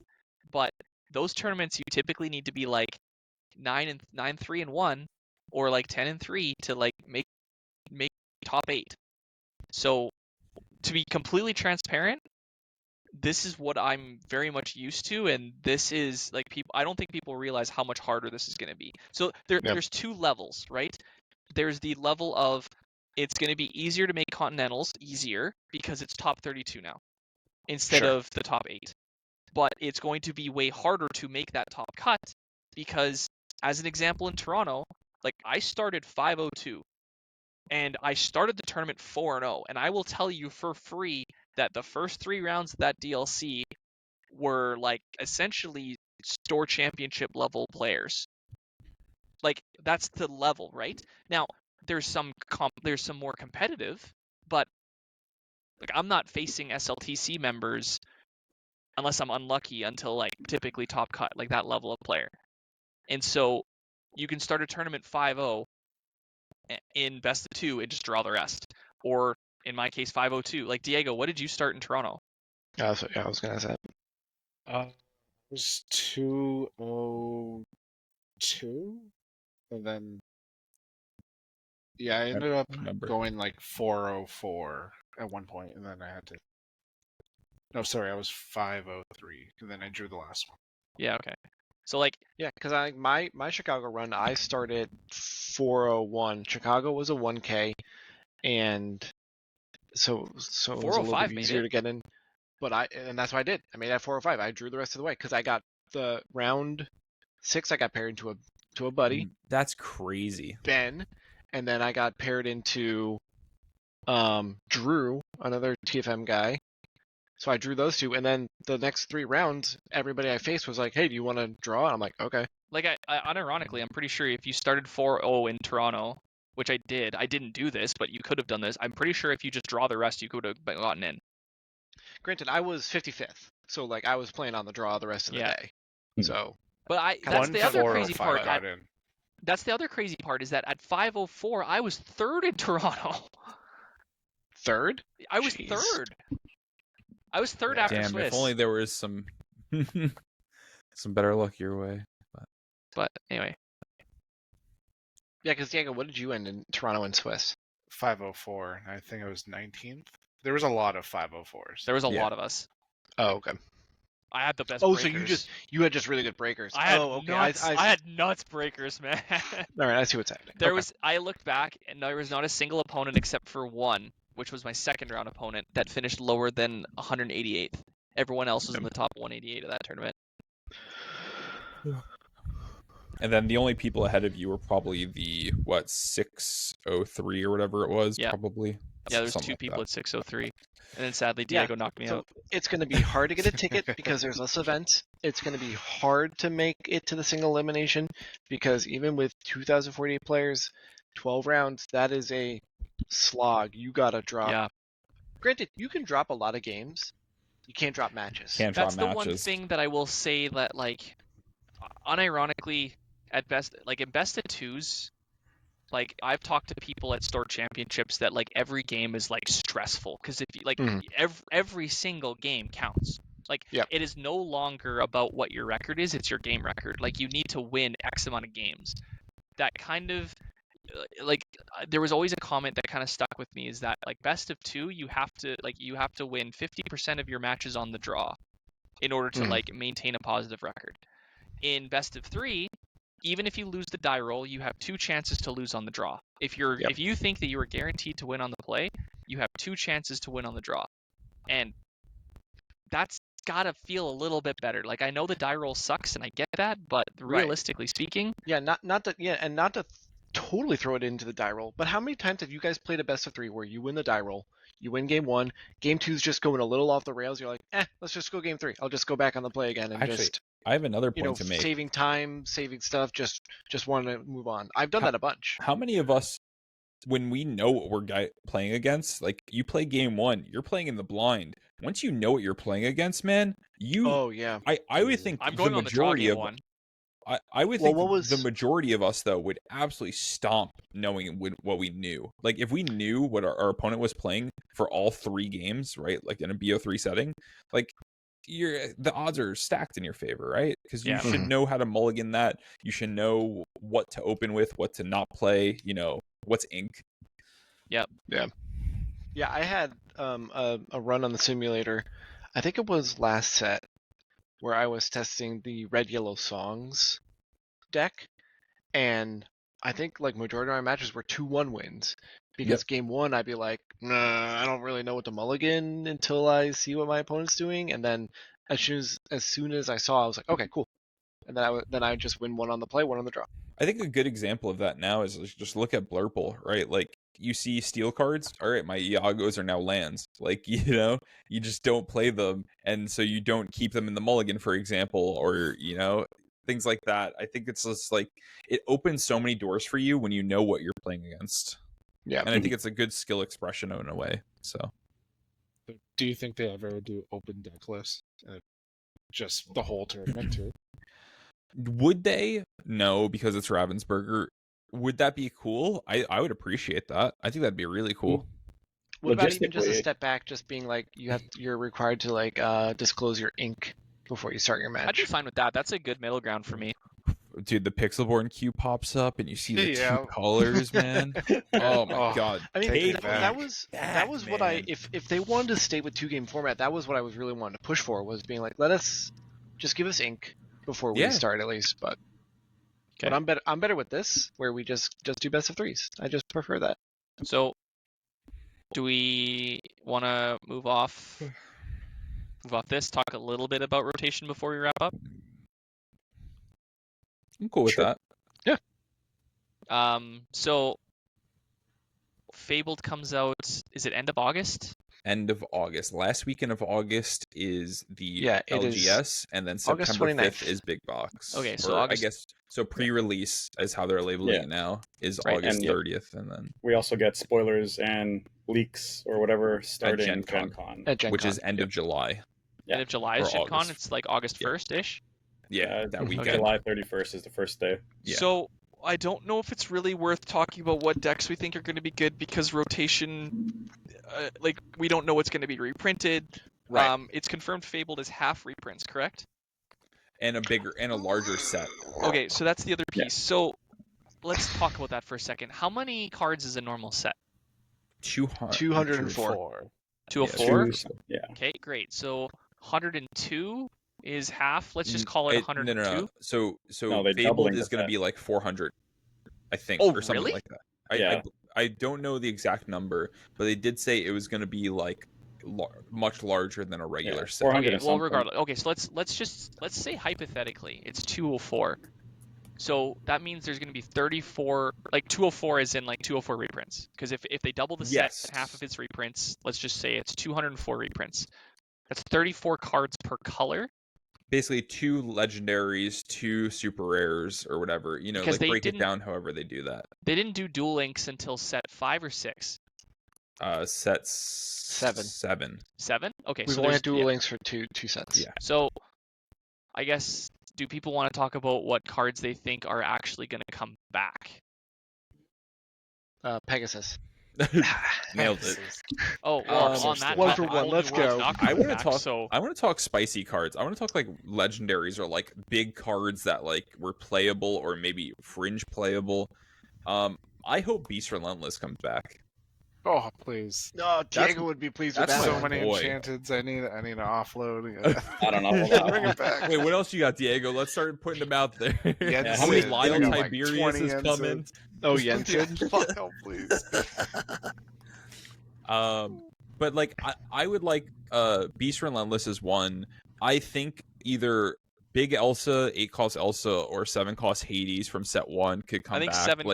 But those tournaments, you typically need to be 9-3-1 or 10-3 to make top 8. So to be completely transparent, this is what I'm very much used to, and this is like people. I don't think people realize how much harder this is going to be. So there's two levels, right? There's the level of it's going to be easier to make continentals easier because it's top 32 now instead of the top 8. But it's going to be way harder to make that top cut because, as an example, in Toronto, like I started 502 and I started the tournament 4-0, and I will tell you for free that the first 3 rounds of that DLC were like essentially store championship level players. Like that's the level, right? Now there's some more competitive, but like I'm not facing SLTC members unless I'm unlucky until like typically top cut, like that level of player. And so you can start a tournament 5-0 in best of 2 and just draw the rest. Or in my case, 502. Like Diego, what did you start in Toronto? Yeah, I was gonna say. It was 202, and then I ended up going like 404 at one point, and then I had to. No, sorry, I was 503, and then I drew the last one. Yeah, okay. So like because my Chicago run, I started 401. Chicago was a 1K, and so it was a little bit easier to get in. But and that's what I did. I made it at 405. I drew the rest of the way because I got the round 6. I got paired into a buddy. That's crazy. Ben, and then I got paired into Drew, another TFM guy. So I drew those 2, and then the next 3 rounds, everybody I faced was like, "Hey, do you want to draw?" And I'm like, "Okay." Like I unironically, I'm pretty sure if you started 4-0 in Toronto, which I didn't do this, but you could have done this. I'm pretty sure if you just draw the rest, you could have gotten in. Granted, I was 55th, so like I was playing on the draw the rest of the day. So, but that's the other crazy part. That's the other crazy part is that at 504, I was 3rd in Toronto. 3rd? I was 3rd. I was 3rd after Damn, Swiss. if only there was some better luck your way. But anyway. Yeah, because Diego, what did you end in Toronto and Swiss? 504. I think I was 19th. There was a lot of 504s. There was a lot of us. Oh, okay. I had the best So breakers. you had just really good breakers. I had okay. nuts. I had nuts breakers, man. All right, I see what's happening. I looked back and there was not a single opponent except for one, which was my second round opponent, that finished lower than 188th. Everyone else was in the top 188 of that tournament. And then the only people ahead of you were probably the 603 or whatever it was, probably. Yeah, there's 2 people at 603. And then sadly Diego knocked me out. It's going to be hard to get a ticket because there's less events. It's going to be hard to make it to the single elimination because even with 2,048 players, 12 rounds, that is a slog. You got to drop. Yeah. Granted, you can drop a lot of games. You can't drop matches. That's the one thing that I will say that, like, unironically, at best, like in best of 2s, like I've talked to people at store championships that like every game is like stressful because if you, like every single game counts. Like it is no longer about what your record is; it's your game record. Like you need to win X amount of games. That kind of like there was always a comment that kind of stuck with me is that like best of 2, you have to win 50% of your matches on the draw in order to like maintain a positive record. In best of 3, even if you lose the die roll, you have 2 chances to lose on the draw. If you think that you are guaranteed to win on the play, you have 2 chances to win on the draw. And that's gotta feel a little bit better. Like I know the die roll sucks and I get that, but realistically speaking, not to totally throw it into the die roll, but how many times have you guys played a best of 3 where you win the die roll, you win game 1, game 2's just going a little off the rails, you're like, let's just go game 3. I'll just go back on the play again and I have another point to make. Saving time, saving stuff, just want to move on. I've done that a bunch. How many of us, when we know what we're playing against, like you play game 1, you're playing in the blind. Once you know what you're playing against, man, I would think I'm going the majority of I would think the majority of us though would absolutely stomp knowing what we knew. Like if we knew what our opponent was playing for all 3 games, right? Like in a BO3 setting, like the odds are stacked in your favor, right? Because you should know how to mulligan that. You should know what to open with, what to not play. You know what's ink. Yep. Yeah. I had a run on the simulator. I think it was last set where I was testing the red yellow songs deck, and I think like majority of my matches were 2-1 wins. Because game one, I'd be like, nah, I don't really know what to mulligan until I see what my opponent's doing. And then as soon as I saw, I was like, okay, cool. And then I just win one on the play, one on the draw. I think a good example of that now is just look at Blurple, right? Like you see steel cards. All right, my Iagos are now lands. Like, you know, you just don't play them, and so you don't keep them in the mulligan, for example, or you know, things like that. I think it's just like it opens so many doors for you when you know what you're playing against. Yeah, and I think it's a good skill expression in a way. So, do you think they ever do open deck lists? Just the whole tournament too? Would they? No, because it's Ravensburger. Would that be cool? I would appreciate that. I think that'd be really cool. What about even just a step back, just being like you're required to like disclose your ink before you start your match? I'd be fine with that. That's a good middle ground for me. Dude, the Pixelborn queue pops up and you see the two colors, man. Oh my god! I mean, that was what I if they wanted to stay with 2-game format, that was what I was really wanting to push for, was being like, let us just give us ink before we start at least. But I'm better with this, where we just do best of 3s. I just prefer that. So, do we want to move off this? Talk a little bit about rotation before we wrap up. I'm cool with that. Yeah. So Fabled comes out, is it end of August? End of August. Last weekend of August is the LGS, and then August September 29th. 5th is Big Box. Okay, so I guess so pre-release is how they're labeling it now, is August 30th, and then we also get spoilers and leaks or whatever starting Gen Con. Which is end of July. End of July is Gen Con. It's like August 1st-ish. Yeah, that weekend. July 31st is the first day. Yeah. So I don't know if it's really worth talking about what decks we think are going to be good, because rotation, like we don't know what's going to be reprinted. Right. It's confirmed Fabled is half reprints, correct? And a larger set. Okay, so that's the other piece. Yeah. So let's talk about that for a second. How many cards is a normal set? 204. 204? Yeah. Okay, great. So 102 is half. Let's just call it 102. No. So Fabled is going to be like 400, I think, or something really? like that. I don't know the exact number, but they did say it was going to be like much larger than a regular set. Okay, well, regardless. Okay, so let's say hypothetically it's 204. So that means there's going to be 34, like 204 is in like 204 reprints. Because if they double the set, half of its reprints, let's just say it's 204 reprints. That's 34 cards per color. Basically 2 legendaries, 2 super rares, or whatever. You know, like break it down however they do that. They didn't do Duel Links until set 5 or 6. Set 7. 7? Okay, we've only had Duel Links for two sets. Yeah. So, I guess, do people want to talk about what cards they think are actually going to come back? Pegasus. Nailed it. Oh, well, on that one for one. Let's go. I want to talk spicy cards. I want to talk like legendaries or like big cards that like were playable or maybe fringe playable. I hope Beast Relentless comes back. Oh, please. No, Diego would be pleased with that. So many enchanteds. I need to offload. I don't know. Bring it back. Wait, what else you got, Diego? Let's start putting them out there. Yeah, how many Lyle Tiberius is coming? Oh, Yensid. Fuck, please. But like I would like Beast Relentless is one. I think either Big Elsa, 8-cost Elsa, or 7-cost Hades from set 1 could come back.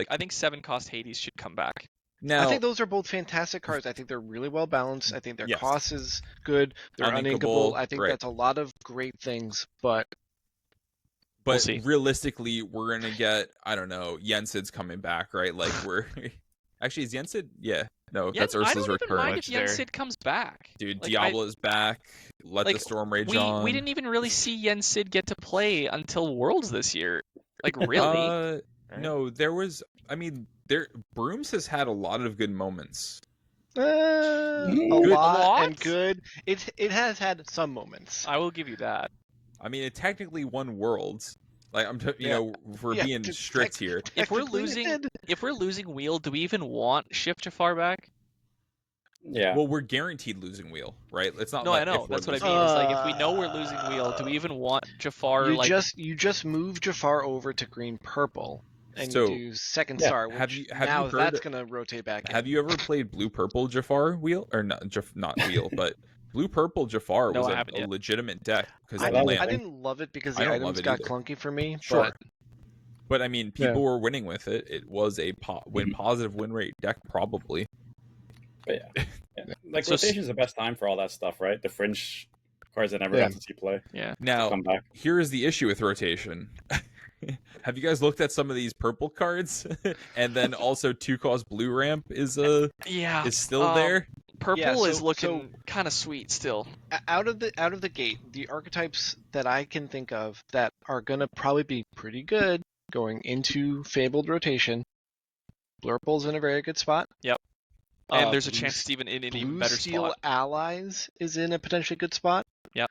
I think 7-cost Hades should come back. Now, I think those are both fantastic cards. I think they're really well balanced. I think their cost is good. They're uninkable. I think that's a lot of great things, but we'll see. Realistically, we're gonna get, I don't know, Yensid's coming back, right? Like actually, is Yensid? Yeah, no, that's Ursula's return. I don't even mind if Yensid comes back. Dude, like, Diablo is back. Let the storm rage on. We didn't even really see Yensid get to play until Worlds this year. Like really? No, there was. I mean, Brooms has had a lot of good moments. A lot and good. It has had some moments. I will give you that. I mean, it technically won Worlds. Like we're being strict here. If we're losing Wheel, do we even want Shift to far back? Yeah. Well, we're guaranteed losing wheel, right? It's not No, like I know. if we're That's what I losing mean. wheel. It's like if we know we're losing wheel, do we even want Jafar? You just move Jafar over to green purple, and So, you do second yeah, star. have Which you now heard- that's gonna rotate back. Have you ever played blue purple Jafar wheel or not wheel, but blue purple Jafar No, was I a haven't yet. legitimate deck because I of that the was- didn't, land. I didn't love it because I the don't love items it got either. clunky for me. Sure. But I mean, people were winning with it. It was a positive win rate deck, probably. But yeah. Like So rotation is the best time for all that stuff, right? The fringe cards that never Yeah. got to see play Yeah. Now, come back. here is the issue with rotation. Have you guys looked at some of these purple cards? And then also 2-cost blue ramp is still there. Purple Yeah, is so- looking kind of sweet still. out of the gate, the archetypes that I can think of that are gonna probably be pretty good going into Fabled rotation, Blurple's in a very good spot. Yep. And there's a Blue chance it's even in an even Blue better Steel spot. Allies is in a potentially good spot. Yep.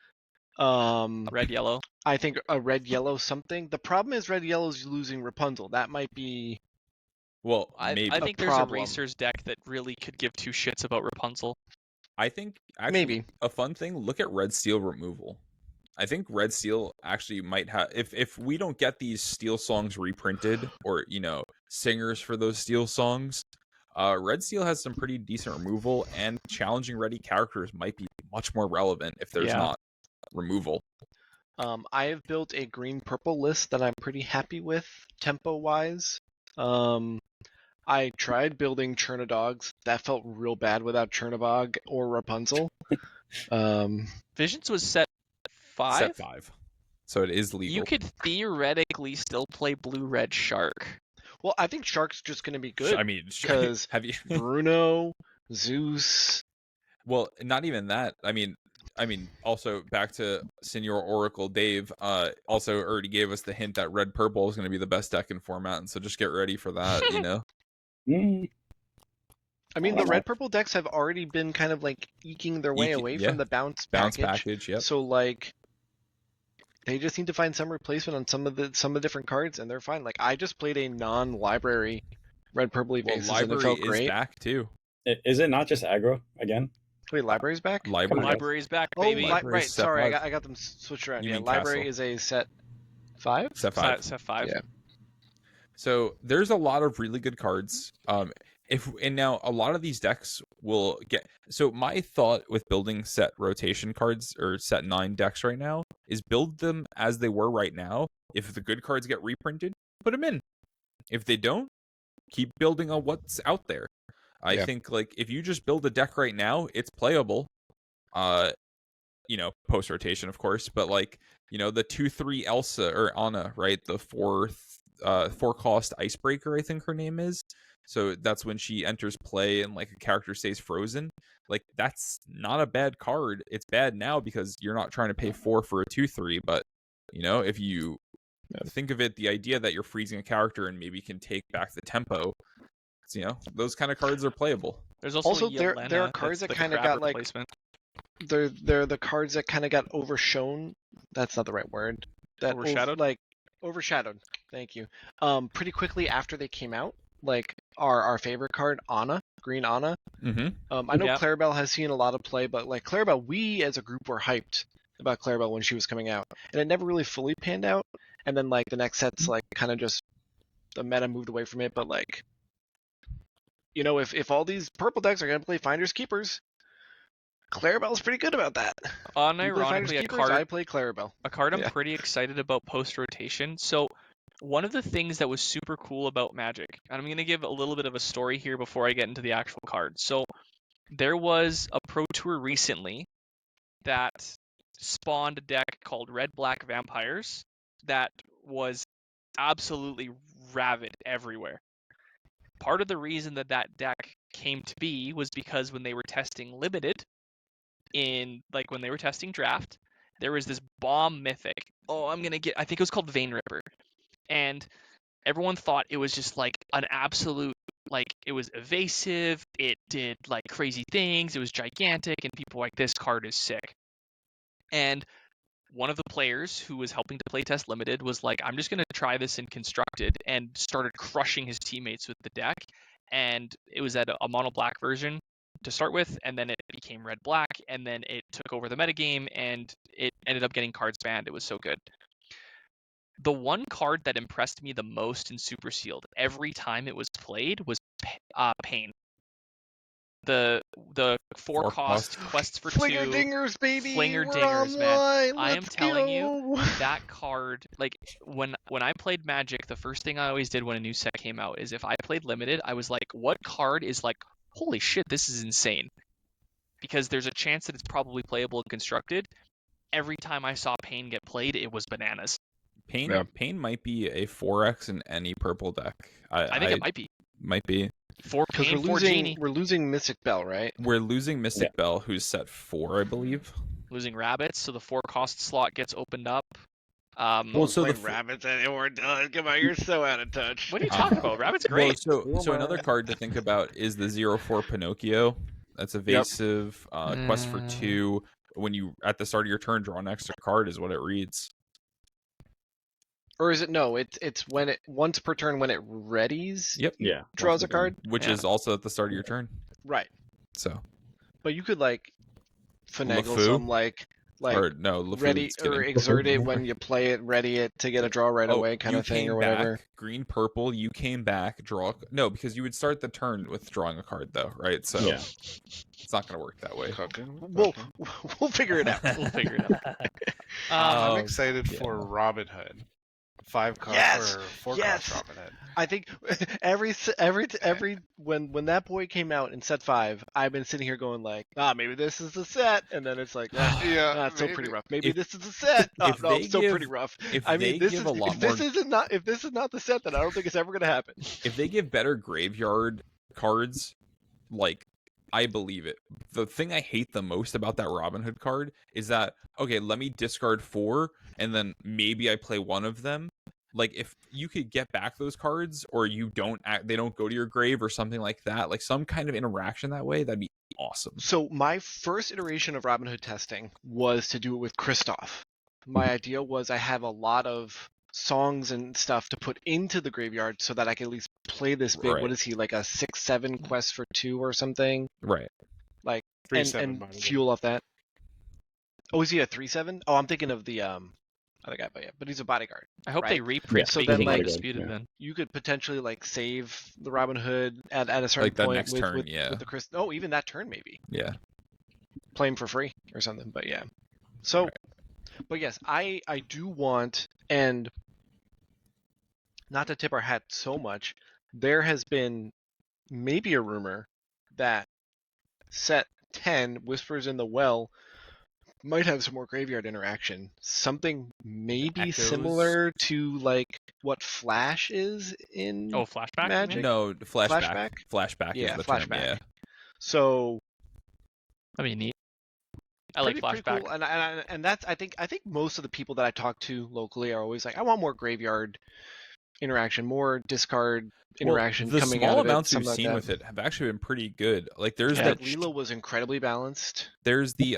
Um, Red, yellow. I think a red yellow something. The problem is red yellow's losing Rapunzel. That might be Well, I maybe. think there's a problem. Racers deck that really could give two shits about Rapunzel. I think actually Maybe. a fun thing. Look at red steel removal. I think red steel actually might have. If we don't get these steel songs reprinted, or singers for those steel songs, red steel has some pretty decent removal, and challenging ready characters might be much more relevant if there's Yeah. not removal. I have built a green purple list that I'm pretty happy with tempo wise. I tried building Chernadogs. That felt real bad without Chernabog or Rapunzel. Visions was set 5. Set 5, so it is legal. You could theoretically still play blue-red shark. Well, I think Shark's just going to be good. I mean, 'cause have you? Bruno, Zeus. Well, not even that. I mean, also back to Senior Oracle Dave. Also already gave us the hint that red purple is going to be the best deck in format, and so just get ready for that. Mm. I mean, I the don't know. red purple decks have already been kind of like eking their way away yeah. from the bounce Bounce package. package. Yep. So like, they just need to find some replacement on some of the different cards, and they're fine. Like I just played a non-library red purple Well, Evases, and it library felt is great. back too. Is it not just aggro again? Wait, library's back? Library. on. Library's back, Oh, baby. Library right. is set Sorry, 5. I got them switched around. You Yeah, mean library Castle. is a set 5. Set 5. Set 5. Yeah. So there's a lot of really good cards. And now a lot of these decks will get. So my thought with building set rotation cards or set 9 decks right now is build them as they were right now. If the good cards get reprinted, put them in. If they don't, keep building on what's out there. I Yeah. think like if you just build a deck right now, it's playable. Post rotation, of course, but like the 2/3 Elsa or Anna, right? The 4-cost Icebreaker, I think her name is. So that's when she enters play and like a character stays frozen. Like that's not a bad card. It's bad now because you're not trying to pay 4 for a 2/3, but if you think of it, the idea that you're freezing a character and maybe can take back the tempo, those kind of cards are playable. There's also there Yelena, are cards that's that the kind of crab got like replacement. they're the cards that kind of got overshown. That's not the right word. That Overshadowed? Overshadowed. Thank you. Pretty quickly after they came out, like our favorite card, Anna, Green Anna. Mm-hmm. I know Yeah. Clarabelle has seen a lot of play, but like Clarabelle, we as a group were hyped about Clarabelle when she was coming out, and it never really fully panned out. And then like the next set's like kind of just the meta moved away from it. But like, if all these purple decks are gonna play Finders Keepers, Clarabelle's pretty good about that. You play Finders Unironically, Keepers, I play Clarabelle. a card I'm Yeah. pretty excited about post rotation. So one of the things that was super cool about Magic, and I'm going to give a little bit of a story here before I get into the actual card. So there was a Pro Tour recently that spawned a deck called Red Black Vampires that was absolutely rabid everywhere. Part of the reason that deck came to be was because when they were testing Limited, when they were testing Draft, there was this bomb mythic. I think it was called Vein Ripper. And everyone thought it was just like an absolute, like it was evasive, it did like crazy things, it was gigantic, and people were like, this card is sick. And one of the players who was helping to playtest Limited was like, I'm just going to try this in Constructed, and started crushing his teammates with the deck. And it was at a mono black version. to start with, and then it became red-black, and then it took over the metagame, and it ended up getting cards banned. It was so good. The one card that impressed me the most in Super Sealed every time it was played was Pain. The 4-cost quests for 2. Flinger Dingers, baby! Flinger We're Dingers, man. online. I am Let's telling go. you, that card, like, when I played Magic, the first thing I always did when a new set came out is if I played Limited, I was like, what card is like, holy shit, this is insane. Because there's a chance that it's probably playable and constructed. Every time I saw Pain get played, it was bananas. Pain might be a 4X in any purple deck. I think it might be. Might be. 4 Pain, 4 Genie. We're losing Mystic Bell, right? We're losing Mystic Bell, who's set 4, I believe. Losing Rabbits, so the 4-cost slot gets opened up. Well, so the Rabbits anymore, Dylan. Come on, you're so out of touch. What are you talking about? Rabbit's great. Well, so another card to think about is the 0/4 Pinocchio. That's evasive. Quest for 2. When you at the start of your turn draw an extra card is what it reads. Or is it no? It's when it once per turn when it readies. Yep. Yeah. Draws a card, which is also at the start of your turn. Right. So. But you could like finagle LeFou? some like or no, LeFou, ready or exert it when you play it, ready it to get a draw right away kind of thing or whatever. Green purple, you came back, draw no, because you would start the turn with drawing a card though, right? So it's not gonna work that way. We'll figure it out. We'll figure it out. I'm excited for Robin Hood. 5-cost or 4-cost Robin Hood. I think every when that boy came out in set 5, I've been sitting here going like, maybe this is the set, and then it's like, it's still pretty rough. Maybe this is the set. No, it's still pretty rough. I mean, if this is not the set, then I don't think it's ever gonna happen. If they give better graveyard cards, like, I believe it. The thing I hate the most about that Robin Hood card is that, okay, let me discard 4, and then maybe I play one of them. Like, if you could get back those cards, or they don't go to your grave or something like that, like some kind of interaction that way, that'd be awesome. So my first iteration of Robin Hood testing was to do it with Kristoff. My idea was I have a lot of songs and stuff to put into the graveyard so that I can at least play this big. Right. What is he, like a 6/7 quest for 2 or something? Right. Like and fuel off that. Oh, is he a 3/7? Oh, I'm thinking of the other guy, but he's a bodyguard. I hope they reprint so then like Disputed then. You could potentially like save the Robin Hood at a certain like that point next turn, with the Chris. Oh, even that turn maybe. Yeah. Play him for free or something, but yeah. So, but yes, I do want, and not to tip our hat so much, there has been maybe a rumor that set 10 Whispers in the Well might have some more graveyard interaction. Something maybe similar to like what Flash is in Flashback? Magic? No, Flashback. Flashback yeah, is the Flashback. term, yeah. So I mean, neat. I like Flashback. Pretty cool. And that's I think most of the people that I talk to locally are always like, I want more graveyard interaction, more discard interaction coming out of it. The small amounts we've seen with it have actually been pretty good. Like there's that Lilo was incredibly balanced. There's the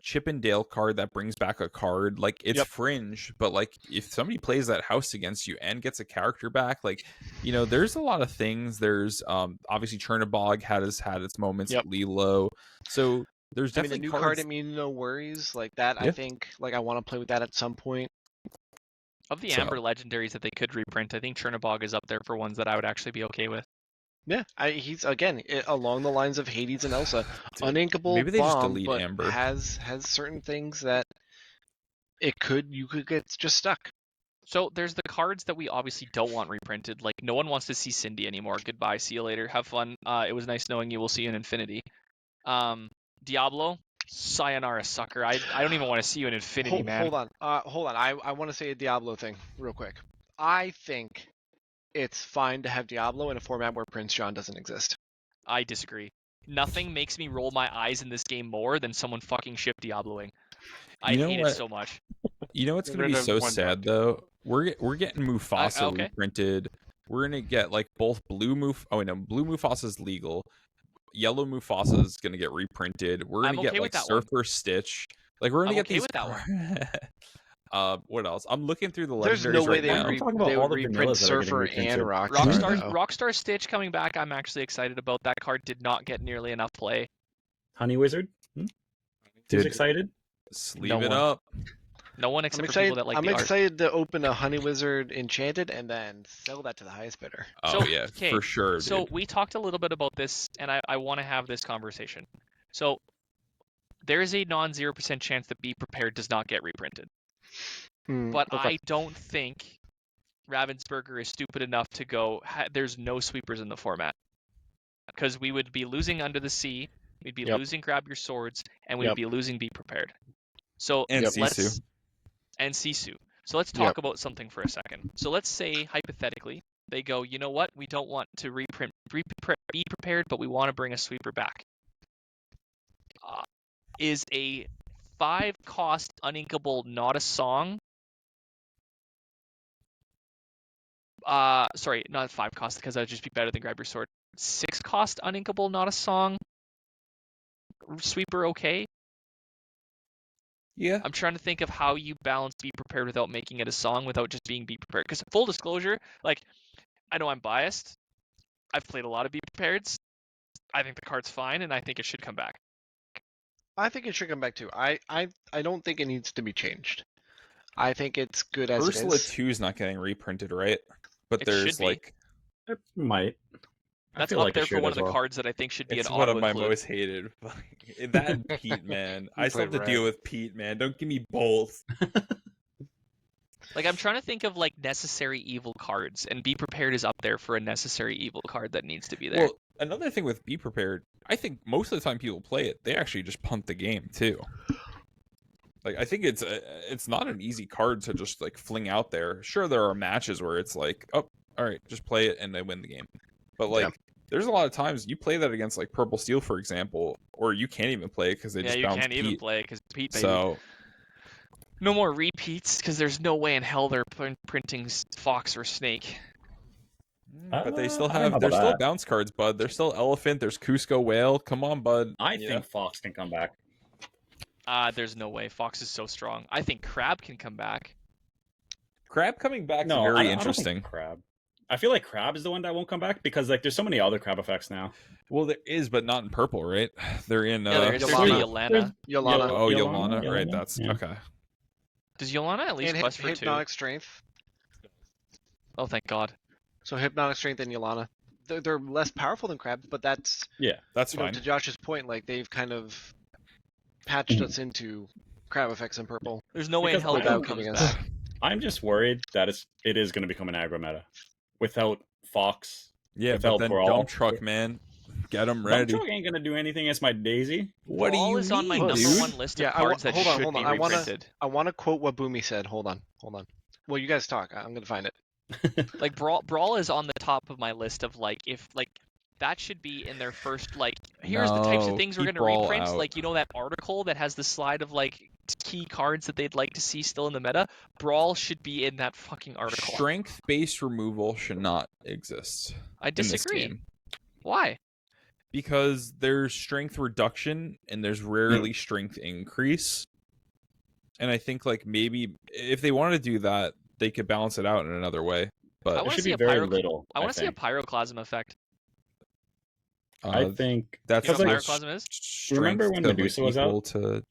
Chip and Dale card that brings back a card. Like it's fringe, but like if somebody plays that house against you and gets a character back, like there's a lot of things. There's obviously Chernobog has had its moments. Lilo, so there's definitely the new card. I mean, no worries like that. I think like I want to play with that at some point. Of the Amber legendaries that they could reprint, I think Chernobog is up there for ones that I would actually be okay with. Yeah, he's again along the lines of Hades and Elsa, uninkable. Maybe they bomb, just delete but Amber. Has certain things that you could get just stuck. So there's the cards that we obviously don't want reprinted. Like no one wants to see Cindy anymore. Goodbye, see you later, have fun. It was nice knowing you. We'll see you in Infinity. Diablo. Sayonara, sucker. I don't even want to see you in Infinity, man. Hold on. I want to say a Diablo thing real quick. I think it's fine to have Diablo in a format where Prince John doesn't exist. I disagree. Nothing makes me roll my eyes in this game more than someone fucking ship Diabloing. I hate it so much. You know what's going to be so sad, though? We're getting Mufasa reprinted. We're going to get like both Blue Mufasa's legal. Yellow Mufasa is going to get reprinted. We're going to get like Surfer Stitch. Like we're going to get these. With that one. What else? I'm looking through the legendaries. There's no way they would reprint Surfer and Rockstar. Rockstar Stitch coming back. I'm actually excited about. That card did not get nearly enough play. Honey Wizard? Who's Dude, excited? sleeve No it one. up. No one except for people that like I'm the art. excited to open a Honey Wizard Enchanted and then sell that to the highest bidder. Oh So, yeah, okay, for sure. So Dude. we talked a little bit about this, and I want to have this conversation. So there is a non-0% chance that Be Prepared does not get reprinted. But Okay. I don't think Ravensburger is stupid enough to go, there's no sweepers in the format. Because we would be losing Under the Sea, we'd be losing Grab Your Swords, and we'd be losing Be Prepared. So And Sisu. And Sisu. So let's talk about something for a second. So let's say, hypothetically, they go, you know what? We don't want to reprint Be Prepared, but we want to bring a sweeper back. Is a 5-cost uninkable not a song? Sorry, not 5-cost, because that would just be better than Grab Your Sword. 6-cost uninkable not a song? Sweeper okay? Yeah. I'm trying to think of how you balance Be Prepared without making it a song, without just being Be Prepared. Because full disclosure, like, I know I'm biased. I've played a lot of Be Prepareds. I think the card's fine, and I think it should come back. I think it should come back too. I don't think it needs to be changed. I think it's good as Ursula it is. 2 is not getting reprinted, right? But It there's should be. like It might. I That's feel up like it there for should one as of the well. cards that I think should be it's an one auto of my include. most hated. That and Pete, man. I still have play to deal red. with Pete, man. Don't give me both. Like, I'm trying to think of like necessary evil cards, and Be Prepared is up there for a necessary evil card that needs to be there. Well, another thing with Be Prepared, I think most of the time people play it, they actually just punt the game too. Like, I think it's not an easy card to just like fling out there. Sure, there are matches where it's like, oh, all right, just play it and they win the game. But like, there's a lot of times you play that against like Purple Steel, for example, or you can't even play it because they yeah, just you bounce can't Pete. even play because Pete, baby. So No more repeats, because there's no way in hell they're printing Fox or Snake. but they still I don't know have about there's still that. bounce cards, bud. There's still Elephant, there's Cusco Whale. Come on, bud. I Yeah. think Fox can come back. There's no way. Fox is so strong. I think Crab can come back. Crab coming back is No, very I don't interesting. think Crab. I feel like Crab is the one that won't come back because like there's so many other Crab effects now. Well, there is, but not in purple, right? They're in Yeah, there's Yolana. Yolana. Yolana. Oh, Yolana, Yolana, right? Yolana, That's yeah. okay. Does Yolana at least And quest for 2? Hypnotic Strength. Oh, thank God. So Hypnotic Strength and Yolana. They're less powerful than Crab, but that's That's you know, fine. to Josh's point, like they've kind of patched us into Crab effects in purple. There's no way in Because hell I Crab don't comes giving back. us- I'm just worried that it is going to become an aggro meta without Fox. Yeah, without but then Brawl. Dump Truck, man, get them Dump ready. Truck ain't going to do anything against my Daisy. What do Brawl you is on my mean, number dude? one list of Yeah, cards that hold on, should hold be on. I wanna- reprinted. I want to quote what Boomy said. Hold on. Well, you guys talk. I'm gonna find it. Like Brawl is on the top of my list of like if like that should be in their first like here's the types of No, things we're keep gonna Brawl reprint. out. Like you know that article that has the slide of like key cards that they'd like to see still in the meta. Brawl should be in that fucking article. Strength-based removal should not exist I in this disagree. game Why? because there's strength reduction and there's rarely strength increase. And I think like maybe if they wanted to do that, they could balance it out in another way. I But wanna It should see be a very pyro- little. I want to see a think. pyroclasm effect. I think that's You know what like- pyroclasm is? strength Remember when to, like, Medusa was out? equal to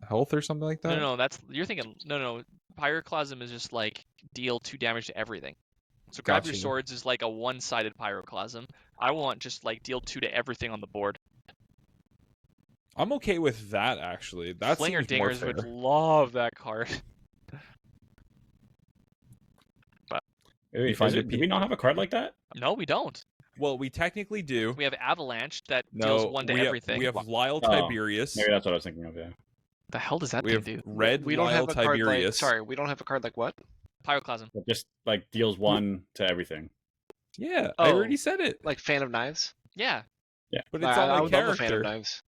health or something like that. No, that's you're thinking. No. Pyroclasm is just like deal 2 damage to everything. So Grab Your Gotcha. Swords is like a one-sided pyroclasm. I want just like deal 2 to everything on the board. I'm okay with that actually. That Flinger seems more Dingers would fair. love that card. Wait, find do it, we not have a card like that? No, we don't. Well, we technically do. We have Avalanche that No, deals 1 to we have, everything. we have Lyle Oh, Tiberius. Maybe that's what I was thinking of. Yeah. The hell does that We thing have do? Red We don't Lyle have a card like. Tiberius. Sorry, we don't have a card like what? Pyroclasm. It just like deals 1 to everything. Yeah, I Oh. already said it. Like Fan of Knives? Yeah. But it's I on my would love a Fan of character. Knives.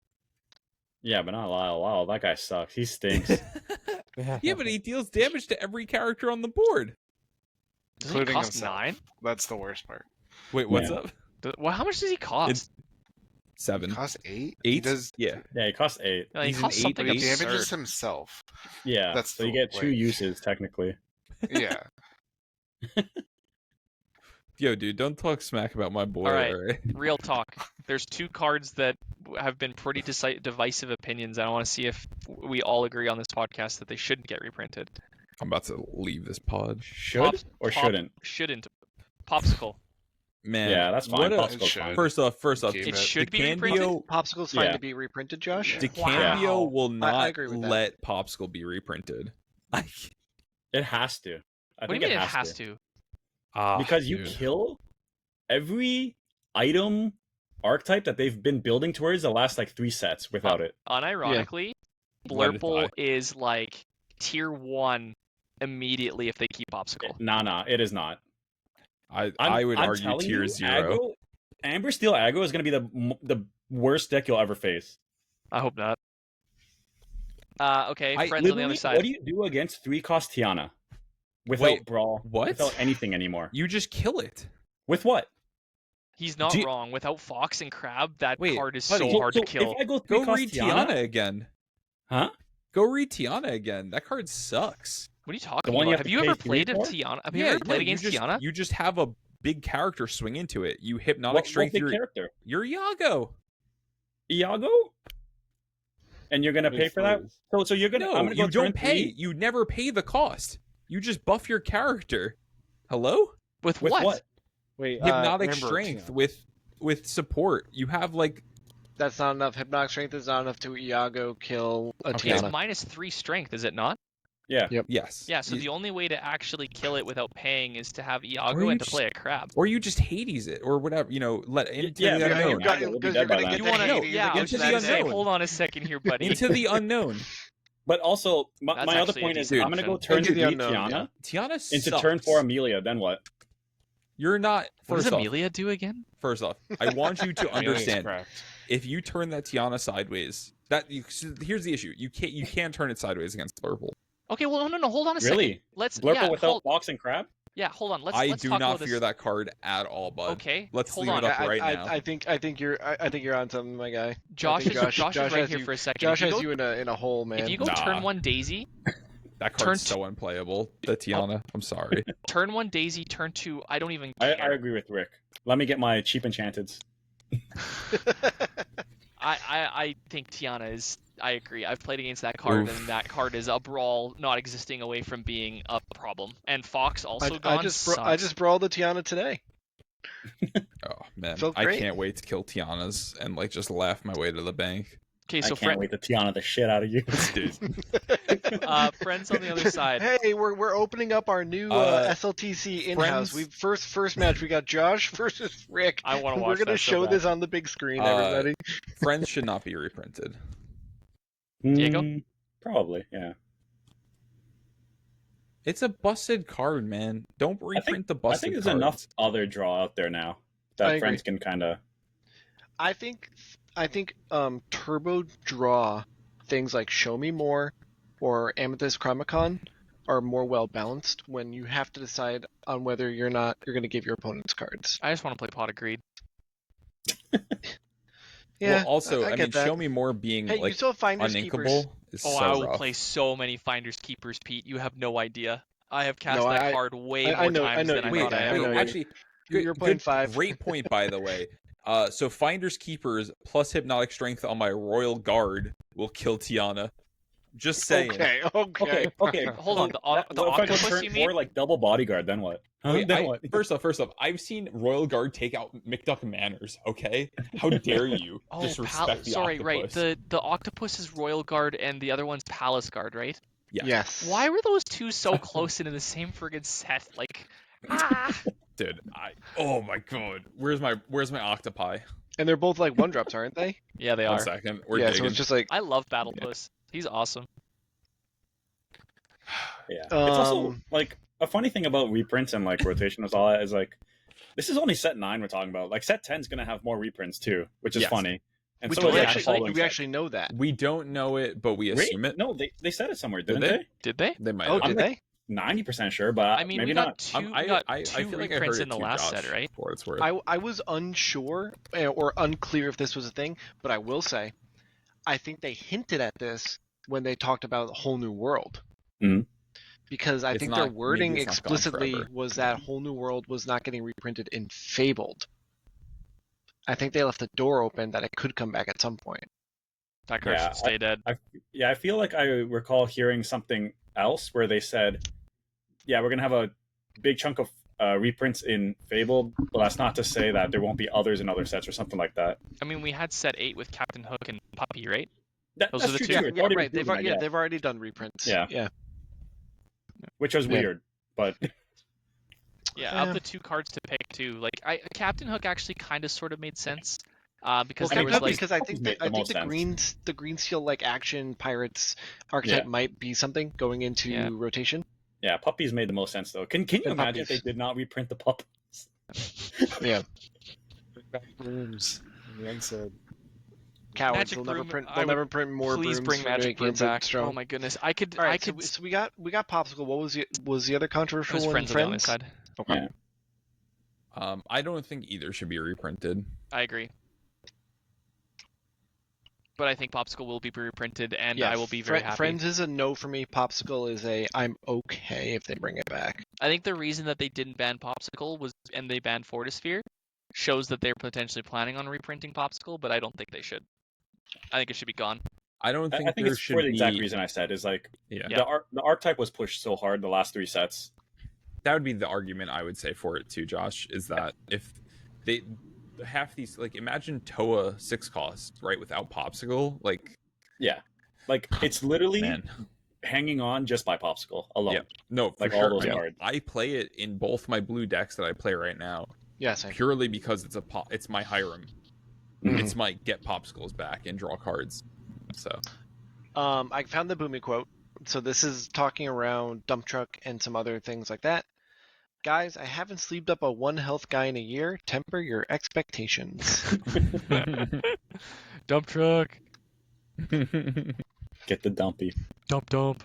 Yeah, but not Lyle. Wow, that guy sucks. He stinks. Yeah, but he deals damage to every character on the board. Doesn't he Including cost himself. 9? That's the worst part. Wait, what's Yeah. up? Well, how much does he cost? It's 7. Cost 8? 8? He does. Yeah. Yeah, he costs 8. No, he he's an costs 8, something but He he damages absurd. himself. Yeah, That's so you the get 2 way. uses technically. Yeah. Yo, dude, don't talk smack about my boy. All right. All right? Real talk. There's 2 cards that have been pretty divisive opinions. I want to see if we all agree on this podcast that they shouldn't get reprinted. I'm about to leave this pod. Should or shouldn't? Shouldn't. Popsicle. Man, Yeah, that's fine. what a- Popsicle's fine. First off, Keep It it. should be Decambio- reprinted. Popsicle's fine Yeah. to be reprinted, Josh. Decambio Wow. will not agree with that. let Popsicle be reprinted. It has to. I What do you think mean it has to? Because you dude. kill every item archetype that they've been building towards the last like 3 sets without it. Unironically, Let it Blurple die. is like tier 1 immediately if they keep Popsicle. Nah, it is not. I would I'm argue telling tier you, 0. Aggro, Amber Steel Aggro is going to be the worst deck you'll ever face. I hope not. Okay, I- friends on the other Literally, side. what do you do against 3-cost Tiana? Without Wait, Brawl. what? Without anything anymore. You just kill it. With what? He's not Do you- wrong. Without Fox and Crab, that Wait, card is buddy, so hard to kill. If I go Go 3-cost read Tiana again. Huh? Go read Tiana again. That card sucks. What are you talking one you about? have Have to you pay ever 3 played a for? Tiana? Have you ever played no, against you just, Tiana? You just have a big character swing into it. You hypnotic What strength big your character? Iago. Iago? And you're gonna pay for that? So you're gonna No, I'm gonna go you don't turn pay. 3? You never pay the cost. You just buff your character. Hello? With With what? what? Wait, Hypnotic remember, strength with support. You have like That's not enough. Hypnotic strength is not enough to Iago kill a Okay. It's Tiana. -3 strength, is it not? Yeah. yes. Yeah, so You- the only way to actually kill it without paying is to have Or Iago you and to just- play a Crab. or you just Hades it or whatever, let into Yeah, the but unknown. you got We'll be because dead you're by gonna then. get You the want to? Hades Yeah, I was against just the gonna say, unknown. hold on a second here, buddy. Into the unknown. But also, my That's other actually a point is, decent I'm gonna go option. turn Into the 3 unknown, Tiana Tiana into sucks. turn 4 Amelia. Then what? You're not What does first off. Amelia do again? First off, I want you to Amelia's understand. correct. If you turn that Tiana sideways, here's the issue. You can't turn it sideways against Blurple. Okay, well, no, hold on a second. Really? Let's Blurple without hold, Fox and Crab? hold on. Let's I let's do talk not about fear this. that card at all, bud. Okay, Let's hold leave on. it up right now. I think you're on something, my guy. Josh is Josh right has here you- for a second. Josh if you has go, you in a hole, man. if you go Nah. turn 1 Daisy, That turn card's so unplayable. The Tiana. I'm sorry. turn 1 Daisy, turn 2. I don't even I care. agree with Rick. Let me get my cheap enchanteds. I think Tiana is. I agree. I've played against that card, Oof. and that card is a brawl not existing away from being a problem. And Fox also I gone just brawled the Tiana today. Oh man, Felt I great. can't wait to kill Tiana's and just laugh my way to the bank. Okay, I so can't wait to Tiana the shit out of you. Dude. friends on the other side. Hey, we're opening up our new SLTC in-house. friends- We first match. We got Josh versus Rick. I want to We're watch gonna that so show bad. this on the big screen, Uh, everybody. Friends should not be reprinted. Diego? Probably, yeah. It's a busted card, man. Don't reprint the I busted think there's cards. enough other draw out there now I that agree. friends can kind of. I think Turbo Draw things like Show Me More or Amethyst Chronicon are more well balanced when you have to decide on whether you're going to give your opponents cards. I just want to play Pot of Greed. Yeah. Well, also, I get mean, that. Show Me More being Hey, you like still have Finders Keepers. uninkable is Oh, so I will rough. play so many Finders Keepers, Pete. You have no idea. I have cast No, that card way I more know- times I know than I you Wait, thought I I ever know would. you- actually, You're playing 5. Great point, by the way. So Finders Keepers plus Hypnotic Strength on my Royal Guard will kill Tiana. Just saying. Okay. Okay. Hold on, the What if I go octopus, turn you 4 mean? like double bodyguard? Then what? Wait, Then what? First off, I've seen Royal Guard take out McDuck Manners. Okay, how dare you Oh, disrespect the sorry, octopus? right. The octopus is Royal Guard and the other one's Palace Guard, right? Yeah. Yes. Why were those two so close into the same friggin' set? Like, Dude, oh my god, where's my octopi? And they're both like 1-drops, aren't they? yeah, they One are. second, we're Yeah, digging. so it's just like I love Battlepuss. He's awesome. Yeah. It's also Um, like a funny thing about reprints and like rotation and all that is like this is only set 9 we're talking about. Like set 10 is gonna have more reprints too, which is Yes. funny. And We so do is we the actually- following we set. actually know that. We don't know it, but we Wait, assume it. No, they said it somewhere, didn't they? they? Did they? They might. Oh, have. did they? 90% sure, but I mean, maybe we got not. two, I we got I two feel like I reprints heard in the it too, last Josh, set, right? For what it's worth. I was unsure or unclear if this was a thing, but I will say, I think they hinted at this when they talked about a whole new world. Mhm. Because I It's think not- their maybe wording it's not gone explicitly forever. was that Whole New World was not getting reprinted in Fabled. I think they left the door open that it could come back at some point. That card should stay dead. I feel like I recall hearing something else where they said, yeah, we're going to have a big chunk of reprints in Fable, but that's not to say that there won't be others in other sets or something like that. I mean, we had set 8 with Captain Hook and Puppy, right? That's Those are the true two. too. It's already been They've proven, I guess. they've already done reprints. Yeah. Which was weird, but Yeah, of the 2 cards to pick too, like Captain Hook actually kind of sort of made sense. Because Well, there was like because I think made the most sense. the green steel like action pirates archetype might be something going into rotation. yeah, puppies made the most sense though. Can you And imagine if puppies. they did not reprint the puppies? Yeah, Brooms. The unsaid. cowards. Magic They'll never Broom, print. I They'll would never print more please brooms bring for Magic making Broom it so back. strong. Oh my goodness, I could. All right, I could. so we got popsicle. What was the other It controversial was one? Friends on the other side. Okay. Yeah. I don't think either should be reprinted. I agree. But I think Popsicle will be reprinted, and Yeah, I will be very happy. Friends is a no for me. Popsicle is a I'm okay if they bring it back. I think the reason that they didn't ban Popsicle and they banned Fortisphere shows that they're potentially planning on reprinting Popsicle, but I don't think they should. I think it should be gone. I don't think, I think there it's should for the be. exact reason I said is like Yeah. the archetype was pushed so hard the last 3 sets. That would be the argument I would say for it too, Josh, is that if they half these, like, imagine Toa 6 cost, right, without Popsicle, like, Yeah, like it's literally man. hanging on just by Popsicle alone. Yeah. No, for Like all sure. those I mean, cards. I play it in both my blue decks that I play right now, Yeah, same. purely because it's my Hiram. Mhm. It's my get Popsicles back and draw cards. So I found the Boomy quote. So this is talking around dump truck and some other things like that. Guys, I haven't sleeved up a 1 health guy in a year. Temper your expectations. Dump truck. Get the dumpy. Dump.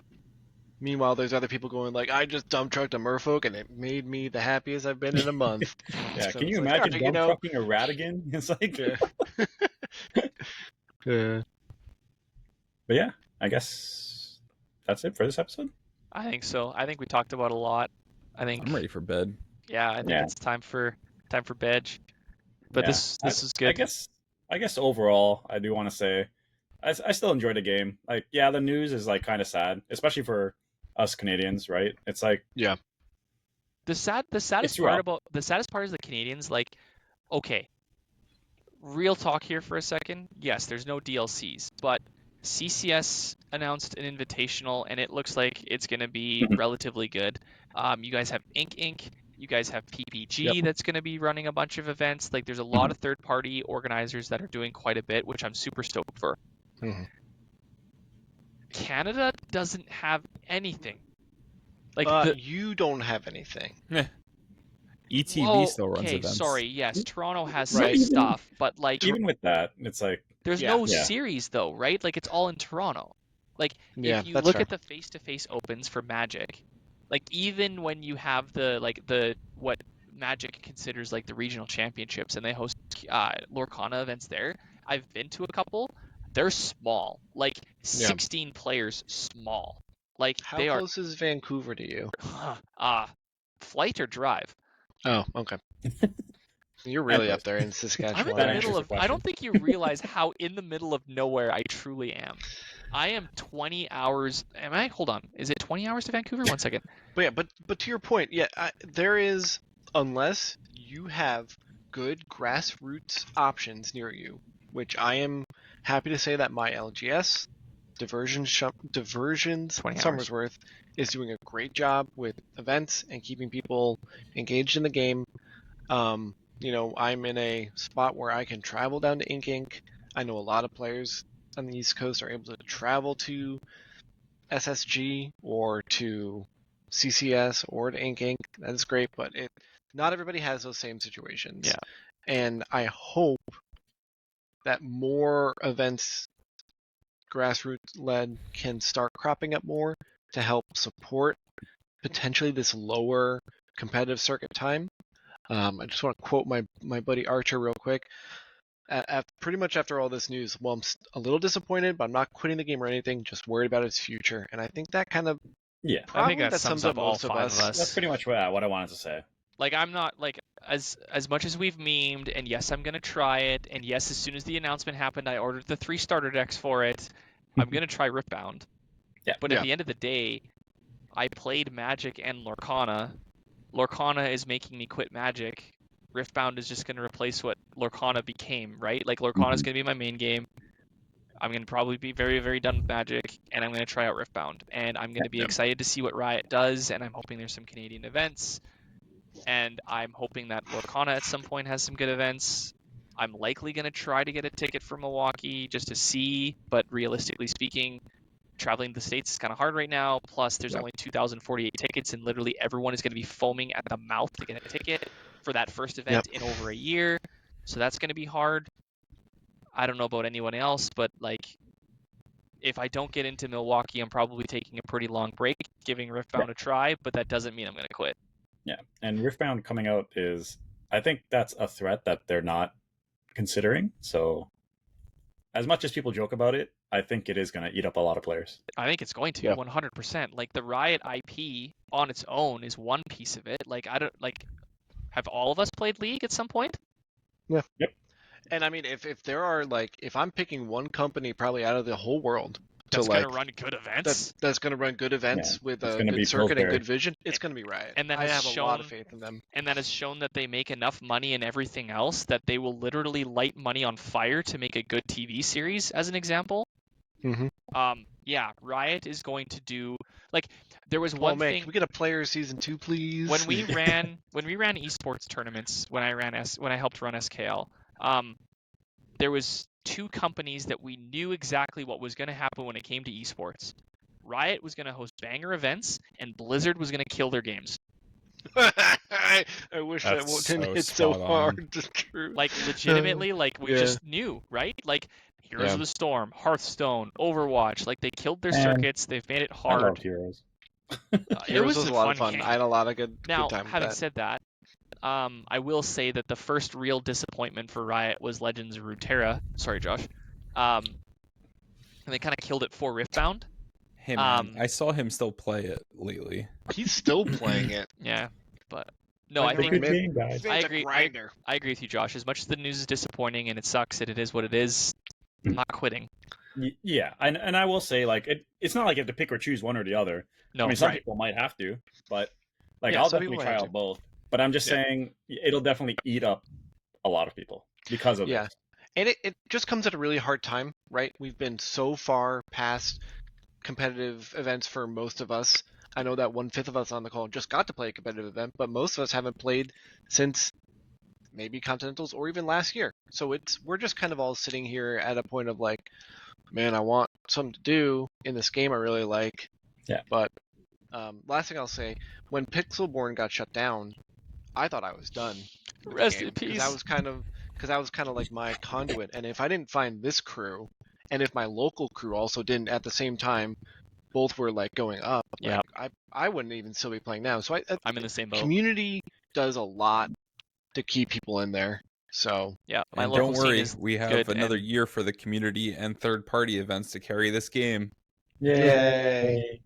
Meanwhile, there's other people going like, I just dump trucked a Merfolk and it made me the happiest I've been in a month. Yeah, So can it's you like, imagine alright, dump trucking a Radigan? It's like, Yeah. but yeah, I guess that's it for this episode. I think so. I think we talked about a lot. I think. I'm ready for bed. Yeah, I think Yeah. it's time for bed. But Yeah. this is good. I guess overall, I do want to say, I still enjoy the game. Like, yeah, the news is like kind of sad, especially for us Canadians, right? It's like, The saddest rough. part is the Canadians. Like, okay, real talk here for a second. Yes, there's no DLCs, but CCS announced an invitational, and it looks like it's going to be relatively good. You guys have Ink. You guys have PPG that's going to be running a bunch of events. Like, there's a lot of third-party organizers that are doing quite a bit, which I'm super stoked for. Mhm. Canada doesn't have anything. Like you don't have anything. ETV Well, still runs okay, events. sorry, yes, Toronto has Right. some stuff, but like even with that, it's like, there's Yeah. no Yeah. series though, right? Like it's all in Toronto. Like Yeah, if you that's look fair. at the face-to-face opens for Magic, like even when you have the what Magic considers like the regional championships and they host Lorcana events there, I've been to a couple. They're small, like 16 players small. Like How they close is Vancouver to you? are flight or drive. Oh, okay. You're really Anyways. up there in I'm Saskatchewan. in That the answers middle the of. I question. don't think you realize how in the middle of nowhere I truly am. I am 20 hours. Am I? Hold on. Is it 20 hours to Vancouver? 1 second. But yeah, but to your point, yeah, there is, unless you have good grassroots options near you, which I am happy to say that my LGS Diversions 20 hours. Somersworth is doing a great job with events and keeping people engaged in the game. You know, I'm in a spot where I can travel down to Ink. I know a lot of players on the East Coast are able to travel to SSG or to CCS or to Ink. That's great, but not everybody has those same situations. Yeah. And I hope that more events, grassroots led, can start cropping up more to help support potentially this lower competitive circuit time. I just want to quote my buddy Archer real quick. Pretty much after all this news, well, I'm a little disappointed, but I'm not quitting the game or anything, just worried about its future. And I think that kind of Yeah, I think Probably that sums up all most of 5 us. of us. that's pretty much what I wanted to say. Like, I'm not like as much as we've memed, and yes, I'm gonna try it, and yes, as soon as the announcement happened, I ordered the 3 starter decks for it. I'm gonna try Riftbound. Yeah. But at the end of the day, I played Magic and Lorcana. Lorcana is making me quit Magic. Riftbound is just gonna replace what Lorcana became, right? Like, Lorcana is gonna be my main game. I'm going to probably be very, very done with Magic, and I'm going to try out Riftbound. And I'm going to be excited to see what Riot does, and I'm hoping there's some Canadian events. And I'm hoping that Lorcana at some point has some good events. I'm likely going to try to get a ticket for Milwaukee just to see, but realistically speaking, traveling to the States is kind of hard right now. Plus, there's only 2,048 tickets, and literally everyone is going to be foaming at the mouth to get a ticket for that first event in over a year. So that's going to be hard. I don't know about anyone else, but like, if I don't get into Milwaukee, I'm probably taking a pretty long break, giving Riftbound a try, but that doesn't mean I'm going to quit. Yeah, and Riftbound coming out is, I think that's a threat that they're not considering. So, as much as people joke about it, I think it is going to eat up a lot of players. I think it's going to 100%. Like, the Riot IP on its own is one piece of it. Like, I don't like. Have all of us played League at some point? Yeah. Yep. And I mean, if there are like, if I'm picking one company probably out of the whole world That's to going like to run good events. that's going to run good events with it's a gonna be good circuit and Pillsbury. good vision, it's going to be Riot. And that I has have a lot of faith in them. And that has shown that they make enough money and everything else that they will literally light money on fire to make a good TV series, as an example. Mm-hmm. Yeah, Riot is going to do, like, there was one thing. Can we get a player season 2, please? When we ran esports tournaments, when I helped run SKL, there was 2 companies that we knew exactly what was going to happen when it came to esports. Riot was going to host banger events, and Blizzard was going to kill their games. I wish That's that didn't so hit so spot on. hard. It's true. Like, legitimately, like, we just knew, right? Like, Heroes of the Storm, Hearthstone, Overwatch, like, they killed their circuits. They've made it I love hard. Heroes. It was a a lot of fun. game. I had a lot of good Now, time with having that. said that, I will say that the first real disappointment for Riot was Legends of Runeterra. Sorry, Josh. And they kind of killed it for Riftbound. Hey man, I saw him still play it lately. He's still playing it. Yeah, but no, Like, I think Good game, guys. I agree. I agree with you, Josh. As much as the news is disappointing and it sucks and it is what it is, I'm not quitting. Yeah, and I will say, like, it's not like you have to pick or choose one or the other. No, I mean, some right. people might have to, but like, Yeah, I'll some definitely people try have out to. both. But I'm just saying, it'll definitely eat up a lot of people because of this. And it just comes at a really hard time, right? We've been so far past competitive events for most of us. I know that 1/5 of us on the call just got to play a competitive event, but most of us haven't played since maybe Continentals or even last year. So we're just kind of all sitting here at a point of like, man, I want something to do in this game I really like. Yeah. But last thing I'll say, when Pixelborn got shut down, I thought I was done. Rest in peace. Because that was kind of like my conduit. And if I didn't find this crew, and if my local crew also didn't at the same time, both were like going up, Yeah. like, I wouldn't even still be playing now. So I'm in the same boat. community does a lot to keep people in there. So Yeah, my And local don't scene worry, is we have good another and- year for the community and third-party events to carry this game. Yay.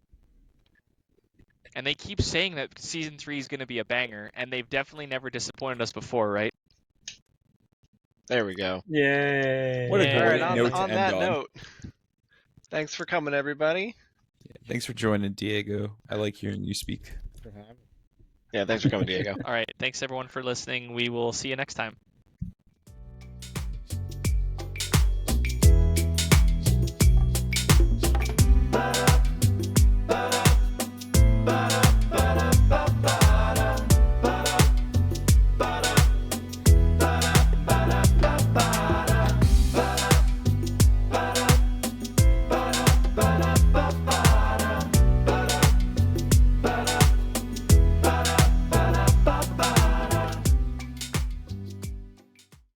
And they keep saying that season 3 is going to be a banger, and they've definitely never disappointed us before, right? There we go. Yay! What a Yeah. All right, great note to on end that on. note, thanks for coming, everybody. Thanks for joining, Diego. I like hearing you speak. Yeah, thanks for coming, Diego. All right, thanks everyone for listening. We will see you next time.